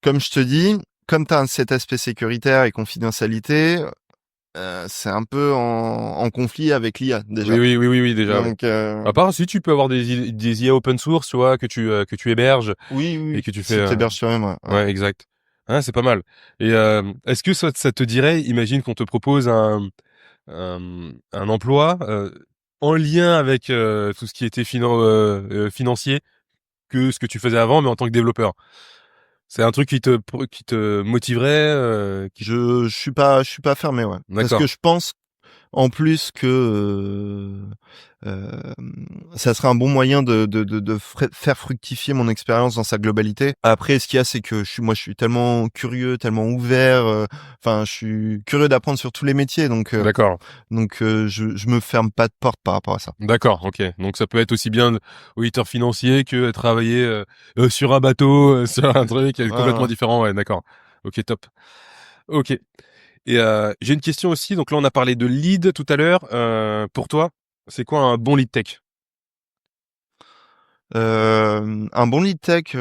comme je te dis, comme tu as cet aspect sécuritaire et confidentialité. C'est un peu en conflit avec l'IA Oui, déjà. oui, oui, oui, oui, déjà, oui. Donc À part si tu peux avoir des IA open source, tu vois, que tu héberges oui, oui, et oui. que tu fais. Si t'héberges toi-même, ouais. Ouais. Ouais, exact. Ah, c'est pas mal. Et est-ce que ça te dirait, imagine qu'on te propose un emploi en lien avec tout ce qui était financier que ce que tu faisais avant, mais en tant que développeur. C'est un truc qui te motiverait. Je suis pas fermé, ouais. Parce que D'accord. je pense en plus que ça serait un bon moyen de faire fructifier mon expérience dans sa globalité. Après, ce qu'il y a, c'est que moi, je suis tellement curieux, tellement ouvert. Enfin, je suis curieux d'apprendre sur tous les métiers, D'accord. je me ferme pas de porte par rapport à ça. D'accord, ok. Donc ça peut être aussi bien auditeur financier que travailler sur un bateau, sur un truc complètement Voilà. différent. Ouais, d'accord. Ok, top. Ok. Et j'ai une question aussi. Donc là, on a parlé de lead tout à l'heure. Pour toi, c'est quoi un bon lead tech? Un bon lead tech,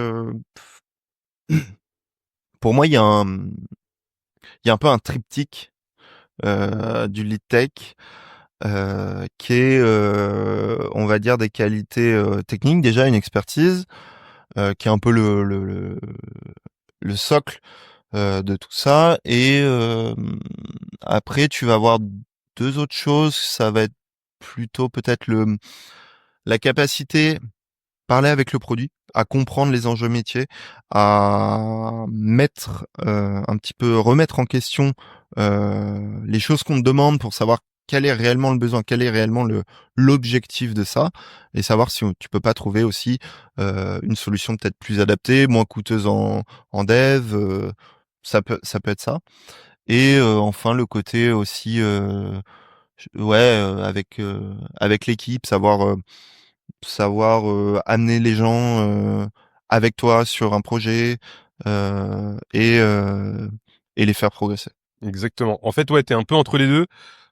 pour moi, il y a un peu un triptyque du lead tech qui est, on va dire, des qualités techniques, déjà une expertise, qui est un peu le socle de tout ça. Et après, tu vas avoir deux autres choses. Ça va être plutôt peut-être la capacité parler avec le produit, à comprendre les enjeux métiers, à mettre un petit peu remettre en question les choses qu'on te demande pour savoir quel est réellement le besoin, quel est réellement le l'objectif de ça, et savoir si tu peux pas trouver aussi une solution peut-être plus adaptée, moins coûteuse en dev, ça peut être ça. Et enfin le côté aussi ouais avec l'équipe, savoir amener les gens avec toi sur un projet euh, et euh, et les faire progresser. Exactement. En fait, ouais, t'es un peu entre les deux,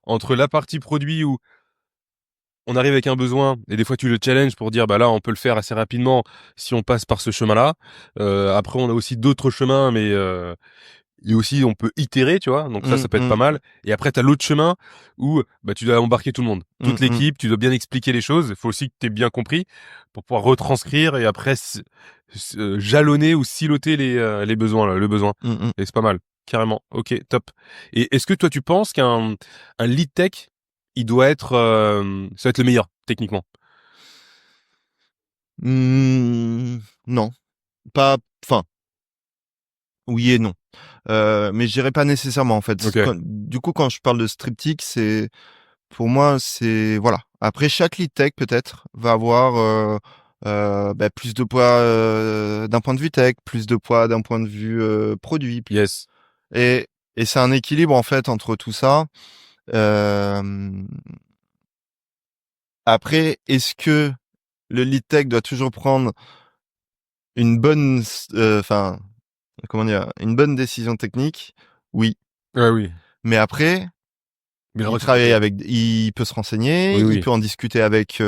entre la partie produit où on arrive avec un besoin et des fois tu le challenges pour dire bah là on peut le faire assez rapidement si on passe par ce chemin-là. Après on a aussi d'autres chemins, mais et aussi on peut itérer, tu vois. Donc ça peut être pas Mm, mal. Et après t'as l'autre chemin où bah tu dois embarquer tout le monde, mm, toute mm, l'équipe. Tu dois bien expliquer les choses. Il faut aussi que t'aies bien compris pour pouvoir retranscrire et après jalonner ou siloter les besoins, là, le besoin. mm, mm. Et c'est pas mal, carrément. Ok, top. Et est-ce que toi tu penses qu'un lead tech il doit être ça va être le meilleur techniquement? Non, pas. Enfin, oui et non. Mais je dirais pas nécessairement en fait. Ok. Du coup, quand je parle de striptease, c'est pour moi, c'est voilà. Après, chaque lead tech peut-être va avoir plus de poids d'un point de vue tech, plus de poids d'un point de vue produit. Yes. Et et c'est un équilibre en fait entre tout ça. Euh, Après, est-ce que le lead tech doit toujours prendre une bonne, enfin, comment dire, une bonne décision technique? Oui. Ouais, oui. Mais après, Mais le il reste, travaille avec, il peut se renseigner, oui, il oui. peut en discuter avec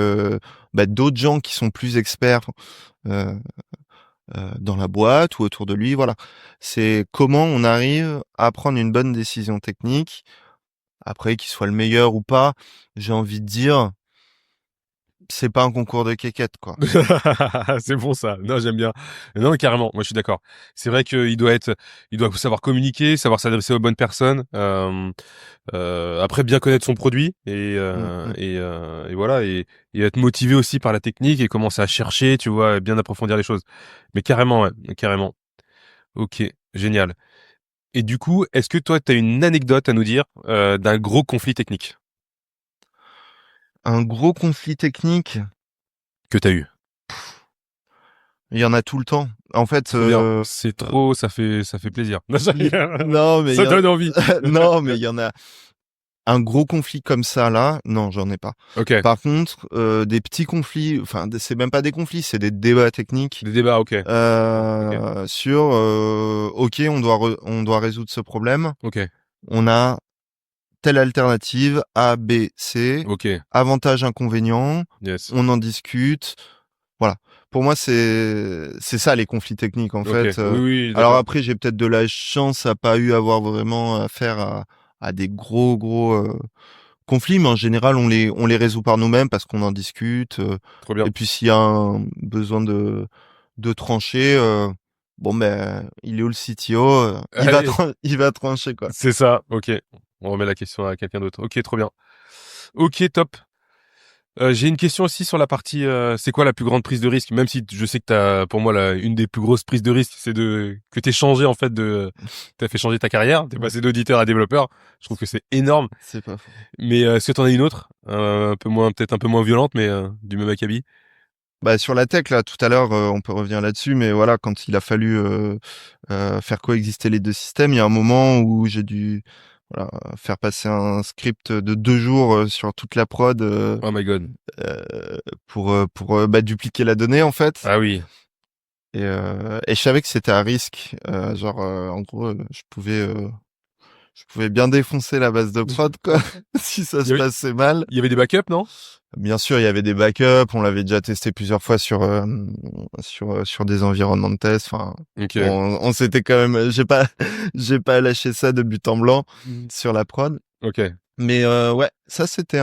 d'autres gens qui sont plus experts euh, dans la boîte ou autour de lui. Voilà. C'est comment on arrive à prendre une bonne décision technique. Après, qu'il soit le meilleur ou pas, j'ai envie de dire, c'est pas un concours de quéquette, quoi. C'est bon ça. Non, j'aime bien. Non, mais carrément. Moi, je suis d'accord. C'est vrai il doit savoir communiquer, savoir s'adresser aux bonnes personnes. Après, bien connaître son produit Mm, mm. et voilà et être motivé aussi par la technique et commencer à chercher, tu vois, et bien approfondir les choses. Mais carrément, ouais, carrément. Ok, génial. Et du coup, est-ce que toi, tu as une anecdote à nous dire d'un gros conflit technique Un gros conflit technique, que tu as eu? il y en a tout le temps. En fait, Trop bien. C'est trop, ça fait plaisir. non, mais Ça donne envie. non, mais il y en a un gros conflit comme ça là. Non, j'en ai pas. Ok. Par contre, des petits conflits, enfin, c'est même pas des conflits, c'est des débats techniques Des débats, ok. Ok. sur, ok, on doit résoudre ce problème. Ok. On a telle alternative A, B, C, Ok. avantages, inconvénients. Yes. On en discute. Voilà. Pour moi, c'est ça les conflits techniques en Ok. fait. Oui, oui, Alors d'accord. après, j'ai peut-être de la chance à pas eu avoir vraiment affaire à des gros conflits, mais en général, on les résout par nous-mêmes parce qu'on en discute. Trop bien. Et puis s'il y a un besoin de trancher, bon ben, il est où le CTO? Allez, Il va trancher quoi. c'est ça. Ok. On remet la question à quelqu'un d'autre. Ok, trop bien. Ok, top. J'ai une question aussi sur la partie. C'est quoi la plus grande prise de risque? Même si je sais que pour moi, une des plus grosses prises de risque, c'est que t'aies changé en fait t'as fait changer ta carrière. T'es passé d'auditeur à développeur. Je trouve que c'est énorme. C'est pas faux. Mais est-ce que t'en as une autre, un peu moins, peut-être un peu moins violente, mais du même acabit? Bah sur la tech là, tout à l'heure, on peut revenir là-dessus, mais voilà, quand il a fallu faire coexister les deux systèmes, il y a un moment où j'ai dû voilà, faire passer un script de 2 jours sur toute la prod Oh my god. pour dupliquer la donnée en fait. Ah oui. Et je savais que c'était à risque. En gros, je pouvais bien défoncer la base de prod quoi, si ça Il y se avait, passait mal. il y avait des backups, non? Bien sûr, il y avait des backups, on l'avait déjà testé plusieurs fois sur des environnements de test. Enfin, Ok. on s'était quand même, j'ai pas lâché ça de but en blanc sur la prod. Ok. Mais ouais, ça c'était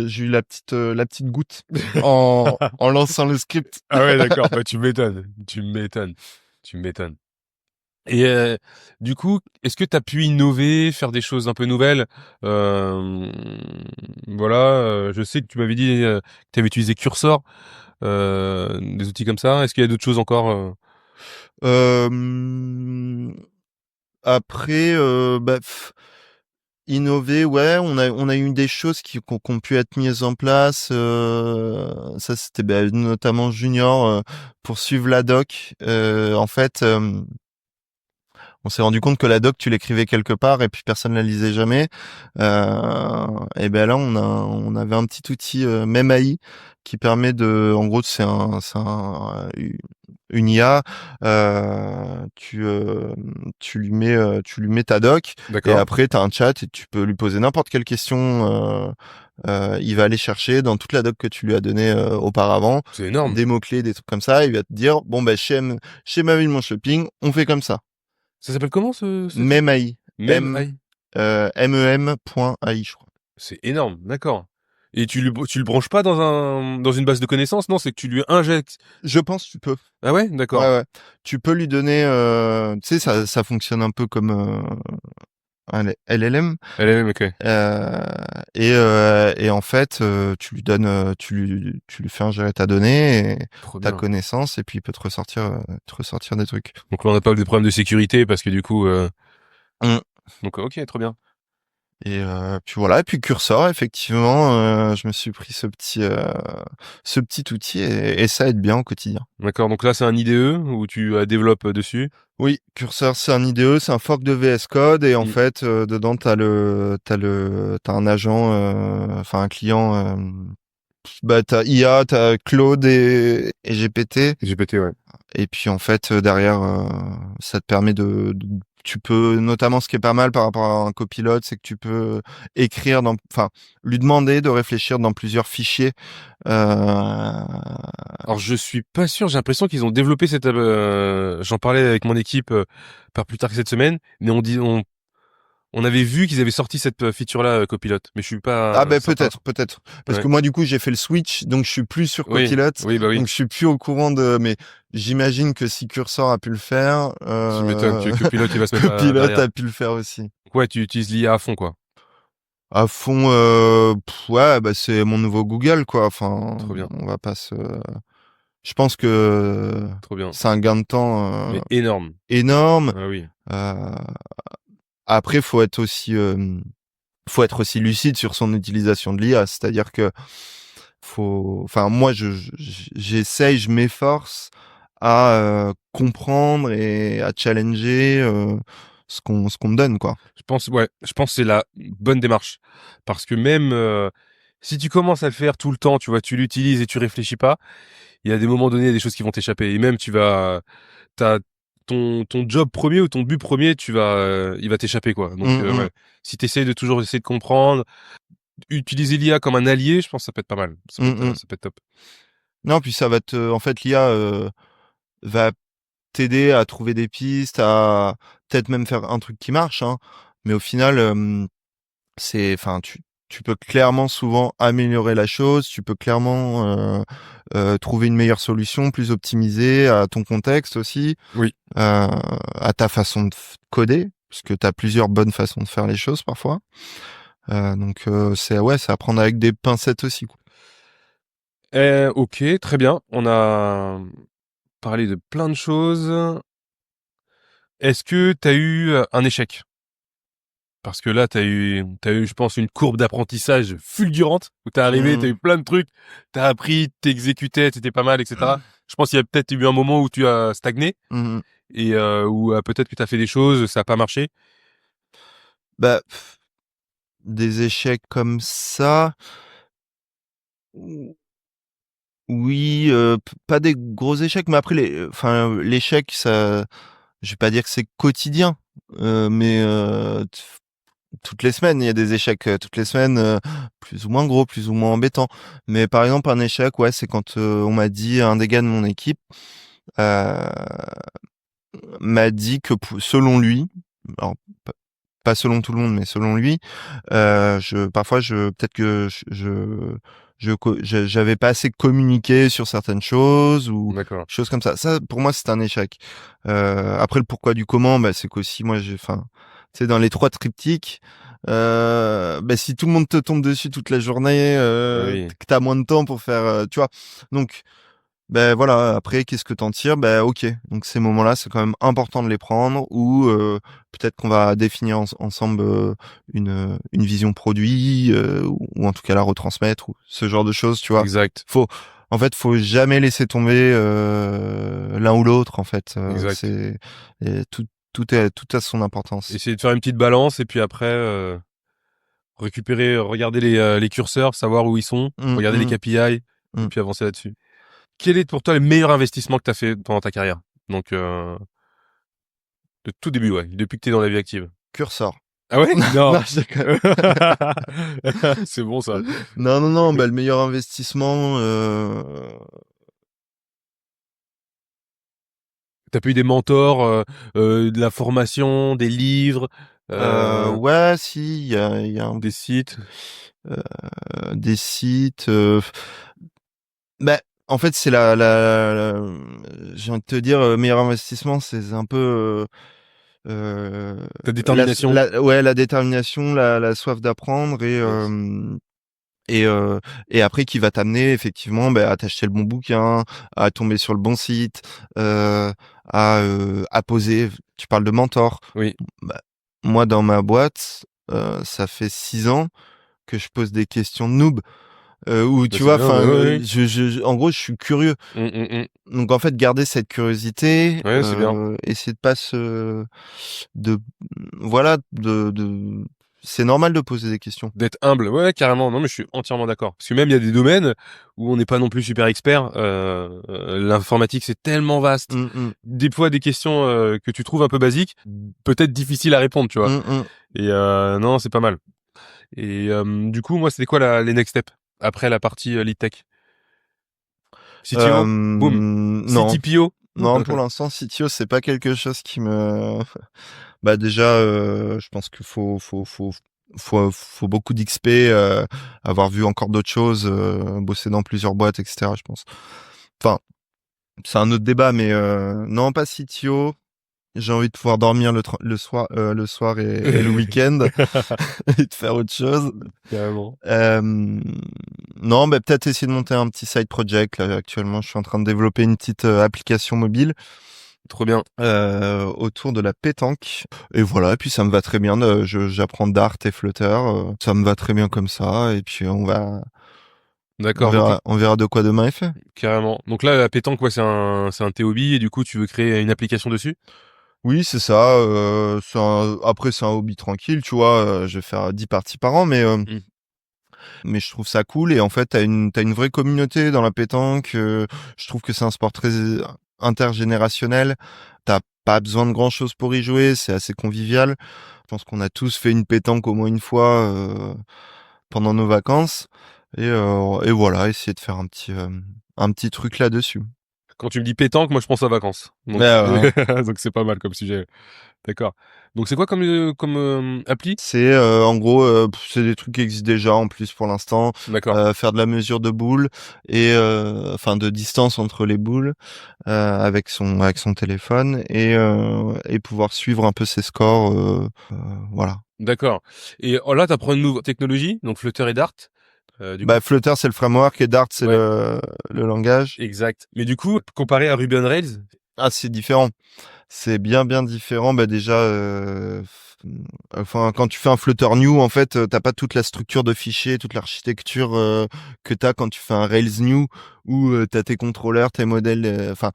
j'ai eu la petite goutte en lançant le script. Ah ouais, d'accord. Bah, tu m'étonnes. Tu m'étonnes. Tu m'étonnes. Et du coup, est-ce que tu as pu innover, faire des choses un peu nouvelles? Euh, voilà, je sais que tu m'avais dit que tu avais utilisé Cursor, des outils comme ça. Est-ce qu'il y a d'autres choses encore Euh, Après, innover, ouais, on a eu des choses qui ont pu être mises en place. Ça, c'était notamment Junior pour suivre la doc. En fait, on s'est rendu compte que la doc, tu l'écrivais quelque part et puis personne la lisait jamais. Et ben là, on avait un petit outil MemAI qui permet en gros, une IA. Tu lui mets ta doc et D'accord. après, tu as un chat et tu peux lui poser n'importe quelle question. Il va aller chercher dans toute la doc que tu lui as donnée auparavant C'est énorme. des mots-clés, des trucs comme ça. Il va te dire, bon, ben, chez ma ville, mon shopping, on fait comme ça. Ça s'appelle comment ce truc? MEMAI. Même AI. MEM.ai, je crois. C'est énorme, d'accord. Et tu le branches pas dans une base de connaissances, non? C'est que tu lui injectes. Je pense que tu peux. Ah ouais, Ouais, d'accord. ouais. Tu peux lui donner, tu sais, ça fonctionne un peu LLM. Ok. Et en fait, tu lui donnes, tu lui fais ingérer ta donnée et Trop ta bien. connaissance, et puis il peut te ressortir des trucs. Donc là, on n'a pas des problèmes de sécurité parce que du coup, Mm. donc ok, trop bien. Et puis voilà, et puis Cursor, effectivement, je me suis pris ce petit outil, et ça aide bien au quotidien. D'accord. Donc là, c'est un IDE où tu développes dessus. Oui, Cursor, c'est un IDE, c'est un fork de VS Code, et en Mm. fait, dedans, t'as un agent, enfin un client, bah t'as IA, t'as Claude et GPT, GPT, ouais. et puis en fait, derrière, ça te permet tu peux, notamment, ce qui est pas mal par rapport à un copilote, c'est que tu peux enfin, lui demander de réfléchir dans plusieurs fichiers. Euh, Alors je suis pas sûr, j'ai l'impression qu'ils ont développé cette j'en parlais avec mon équipe pas plus tard que cette semaine, mais on avait vu qu'ils avaient sorti cette feature là Copilot, mais je suis Ah pas ben certain. peut-être, parce Ouais. que moi du coup j'ai fait le switch, donc je suis plus sur Oui, Copilot, oui, bah oui. donc je suis plus au courant mais j'imagine que si Cursor a pu le faire, Tu m'étonnes que Copilot il va se mettre Copilot derrière. a pu le faire aussi. Ouais, tu utilises l'IA à fond quoi. À fond, ouais, bah c'est mon nouveau Google, quoi. Enfin, Trop bien, on va pas se. Je pense que trop bien. c'est un gain de temps Mais énorme. énorme. Ah oui. Euh, Après, faut être aussi lucide sur son utilisation de l'IA. C'est-à-dire que enfin, moi, j'essaye, je m'efforce à comprendre et à challenger ce qu'on me donne, quoi. Je pense que c'est la bonne démarche parce que même si tu commences à le faire tout le temps, tu vois, tu l'utilises et tu réfléchis pas, il y a des moments donnés, il y a des choses qui vont t'échapper et même t'as ton job premier ou ton but premier, il va t'échapper quoi. Donc Hum, hum, ouais, si t'essayes de toujours essayer de comprendre, utiliser l'IA comme un allié, je pense que ça peut être pas mal. hum, hum. Ça peut être top. Non, puis ça va en fait, l'IA va t'aider à trouver des pistes, à peut-être même faire un truc qui marche, hein. Mais au final, enfin, tu peux clairement souvent améliorer la chose, tu peux clairement trouver une meilleure solution, plus optimisée à ton contexte aussi, Oui. à ta façon de coder, parce que tu as plusieurs bonnes façons de faire les choses parfois. Donc c'est à prendre avec des pincettes aussi, quoi. Ok, très bien. On a parlé de plein de choses. Est-ce que t'as eu un échec? Parce que là, t'as eu, je pense, une courbe d'apprentissage fulgurante où t'es arrivé, t'as Mmh. eu plein de trucs, t'as appris, t'exécutais, c'était pas mal, etc. Je pense qu'il y a peut-être eu un moment où tu as stagné Mmh. et où peut-être que t'as fait des choses, ça a pas marché. Bah, des échecs comme ça, oui, pas des gros échecs, mais après enfin l'échec, ça, je vais pas dire que c'est quotidien, mais toutes les semaines il y a des échecs, toutes les semaines, plus ou moins gros, plus ou moins embêtants. Mais par exemple un échec, ouais, c'est quand on m'a dit, un des gars de mon équipe euh, m'a dit que selon lui, alors pas selon tout le monde, mais selon lui, parfois peut-être que j'avais pas assez communiqué sur certaines choses ou D'accord. choses comme ça. Ça, pour moi, c'est un échec. Après, le pourquoi du comment, bah, c'est qu'aussi, moi, enfin, tu sais, dans les trois triptyques, bah, si tout le monde te tombe dessus toute la journée, Oui, que t'as moins de temps pour faire, tu vois. Donc, ben voilà, après, qu'est-ce que t'en tires? Ben ok. Donc ces moments-là, c'est quand même important de les prendre, ou peut-être qu'on va définir ensemble une vision produit, ou en tout cas la retransmettre, ou ce genre de choses, tu vois. exact, Faut, En fait, faut jamais laisser tomber l'un ou l'autre, en fait. exact. Et tout a son importance. Essayer de faire une petite balance et puis après récupérer, regarder les curseurs, savoir où ils sont, Hum, regarder les hum, KPI et hum. puis avancer là-dessus. Quel est pour toi le meilleur investissement que t'as fait pendant ta carrière? Donc de tout début, ouais, depuis que t'es dans la vie active. Cursor. Ah ouais? Non. Non, je déconne. C'est bon ça. Non, non, non, bah, le meilleur investissement, T'as pas eu des mentors, de la formation, des livres, ouais, si, il y a des sites? des sites. Bah, en fait, c'est j'ai envie de te dire, meilleur investissement, c'est un peu. Ta détermination. La détermination, la soif d'apprendre et après qui va t'amener effectivement à t'acheter le bon bouquin, à tomber sur le bon site, à poser. Tu parles de mentor. Oui. Bah, moi dans ma boîte, ça fait 6 ans que je pose des questions de noob. Où Bah, tu c'est vois, bien, enfin, ouais. en gros, je suis curieux. Donc en fait, garder cette curiosité, Ouais, c'est bien. essayer de pas de, voilà, c'est normal de poser des questions. D'être humble, ouais, carrément. Non, mais je suis entièrement d'accord. Parce que même il y a des domaines où on n'est pas non plus super expert. L'informatique, c'est tellement vaste. Mm, mm, Des fois, des questions que tu trouves un peu basiques, peut-être difficiles à répondre, tu vois. mm, mm. Et non, c'est pas mal. Et du coup, moi, c'était quoi les next steps après la partie lead tech? CTO, boum. Non, CTPO. non, pour l'instant, CTO, c'est pas quelque chose qui me. Bah déjà, je pense qu'il faut beaucoup d'XP, avoir vu encore d'autres choses, bosser dans plusieurs boîtes, etc. Je pense. Enfin, c'est un autre débat, mais non, pas CTO. J'ai envie de pouvoir dormir le soir et le week-end et de faire autre chose. Carrément. Non, peut-être essayer de monter un petit side project. Là, actuellement, je suis en train de développer une petite application mobile Trop bien. autour de la pétanque. Et voilà, et puis ça me va très bien. J'apprends Dart et Flutter. Ça me va très bien comme ça. Et puis D'accord. Donc, on verra de quoi demain est fait. carrément. Donc là, la pétanque, ouais, c'est un tes hobby et du coup, tu veux créer une application dessus? Oui, c'est ça. Après, c'est un hobby tranquille, tu vois. Je vais faire 10 parties par an, Mm. mais je trouve ça cool. Et en fait, t'as une vraie communauté dans la pétanque. Je trouve que c'est un sport très intergénérationnel. T'as pas besoin de grand chose pour y jouer. C'est assez convivial. Je pense qu'on a tous fait une pétanque au moins une fois pendant nos vacances. Et voilà, essayer de faire un petit truc là-dessus. Quand tu me dis pétanque, moi, je pense à vacances. Mais, Donc, donc c'est pas mal comme sujet. D'accord. Donc, c'est quoi comme appli? c'est en gros, c'est des trucs qui existent déjà en plus pour l'instant. D'accord. Faire de la mesure de boules et enfin de distance entre les boules avec son téléphone et pouvoir suivre un peu ses scores. Voilà. D'accord. Et là, tu apprends une nouvelle technologie, donc Flutter et Dart. Du coup, Flutter c'est le framework et Dart c'est ouais, le langage. exact. Mais du coup, comparé à Ruby on Rails, Ah, c'est différent. C'est bien différent. Déjà, enfin, quand tu fais un Flutter New, en fait, t'as pas toute la structure de fichiers, toute l'architecture que t'as quand tu fais un Rails New, où t'as tes contrôleurs, tes modèles. Enfin,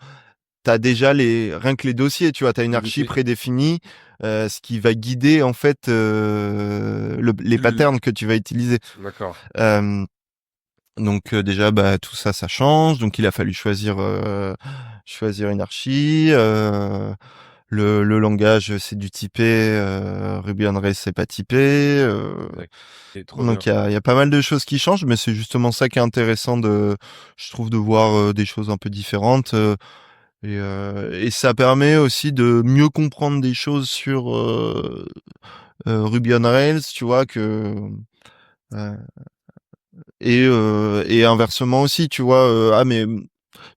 t'as déjà rien que les dossiers. Tu vois, t'as une les archi dossiers. prédéfinie, ce qui va guider en fait les patterns que tu vas utiliser. D'accord. Euh, donc déjà, tout ça, ça change. Donc il a fallu choisir une archi. Le langage, c'est du typé. Ruby on Rails, c'est pas typé. C'est trop bien. Donc il y a pas mal de choses qui changent, mais c'est justement ça qui est intéressant je trouve, de voir des choses un peu différentes. Et ça permet aussi de mieux comprendre des choses sur Ruby on Rails, tu vois, euh, et inversement aussi, tu vois. Mais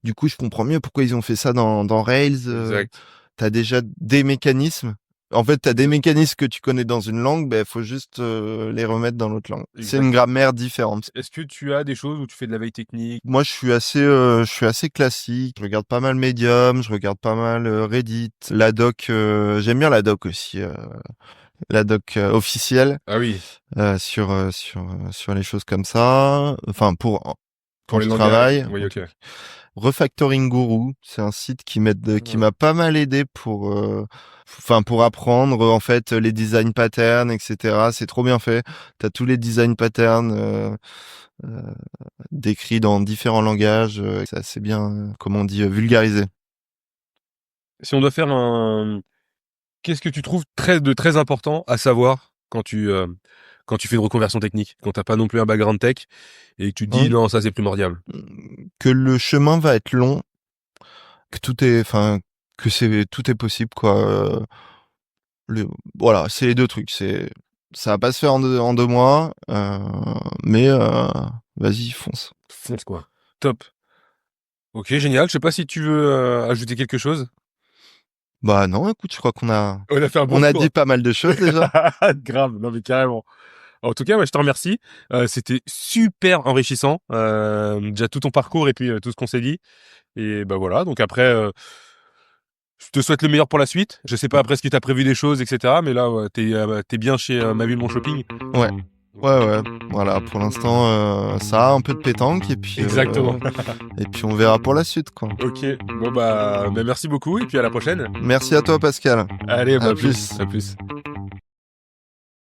du coup, je comprends mieux pourquoi ils ont fait ça dans Rails. Exact. T'as déjà des mécanismes. En fait, t'as des mécanismes que tu connais dans une langue, faut juste les remettre dans l'autre langue. C'est une Exact. grammaire différente. Est-ce que tu as des choses où tu fais de la veille technique? Moi, je suis assez classique. Je regarde pas mal Medium, je regarde pas mal Reddit, la doc. J'aime bien la doc aussi, la doc officielle Ah oui, sur les choses comme ça. Enfin, pour quand les je langages. travaille. Oui, En ok. tout cas. Refactoring Guru, c'est un site qui Ah, m'a pas mal aidé pour apprendre en fait les design patterns, etc. C'est trop bien fait. T'as tous les design patterns euh, décrits dans différents langages. C'est assez bien, comment on dit, vulgarisé. si on doit faire qu'est-ce que tu trouves très important à savoir quand tu fais une reconversion technique, quand t'as pas non plus un background tech et que tu te dis Hein. non, ça c'est primordial. Que le chemin va être long, que enfin, tout est possible, quoi. Voilà, c'est les deux trucs. Ça va pas se faire en 2 mois, mais vas-y, fonce. Fonce quoi. Top. Ok, génial. Je sais pas si tu veux ajouter quelque chose. Bah non, écoute, je crois qu'on a On a fait un bon on a tour. dit pas mal de choses déjà. Grave, non mais carrément. En tout cas, je te remercie. C'était super enrichissant. Déjà tout ton parcours et puis tout ce qu'on s'est dit. Et bah voilà. Donc après, je te souhaite le meilleur pour la suite. Je sais pas après ce que t'as prévu des choses, etc. Mais là, t'es bien chez Ma Ville Mon Shopping. Ouais. Ouais. Voilà, pour l'instant, ça a un peu de pétanque et puis Exactement. et puis on verra pour la suite, quoi. Ok. Bon bah merci beaucoup et puis à la prochaine. Merci à toi, Pascal. Allez, À à plus. plus. À plus.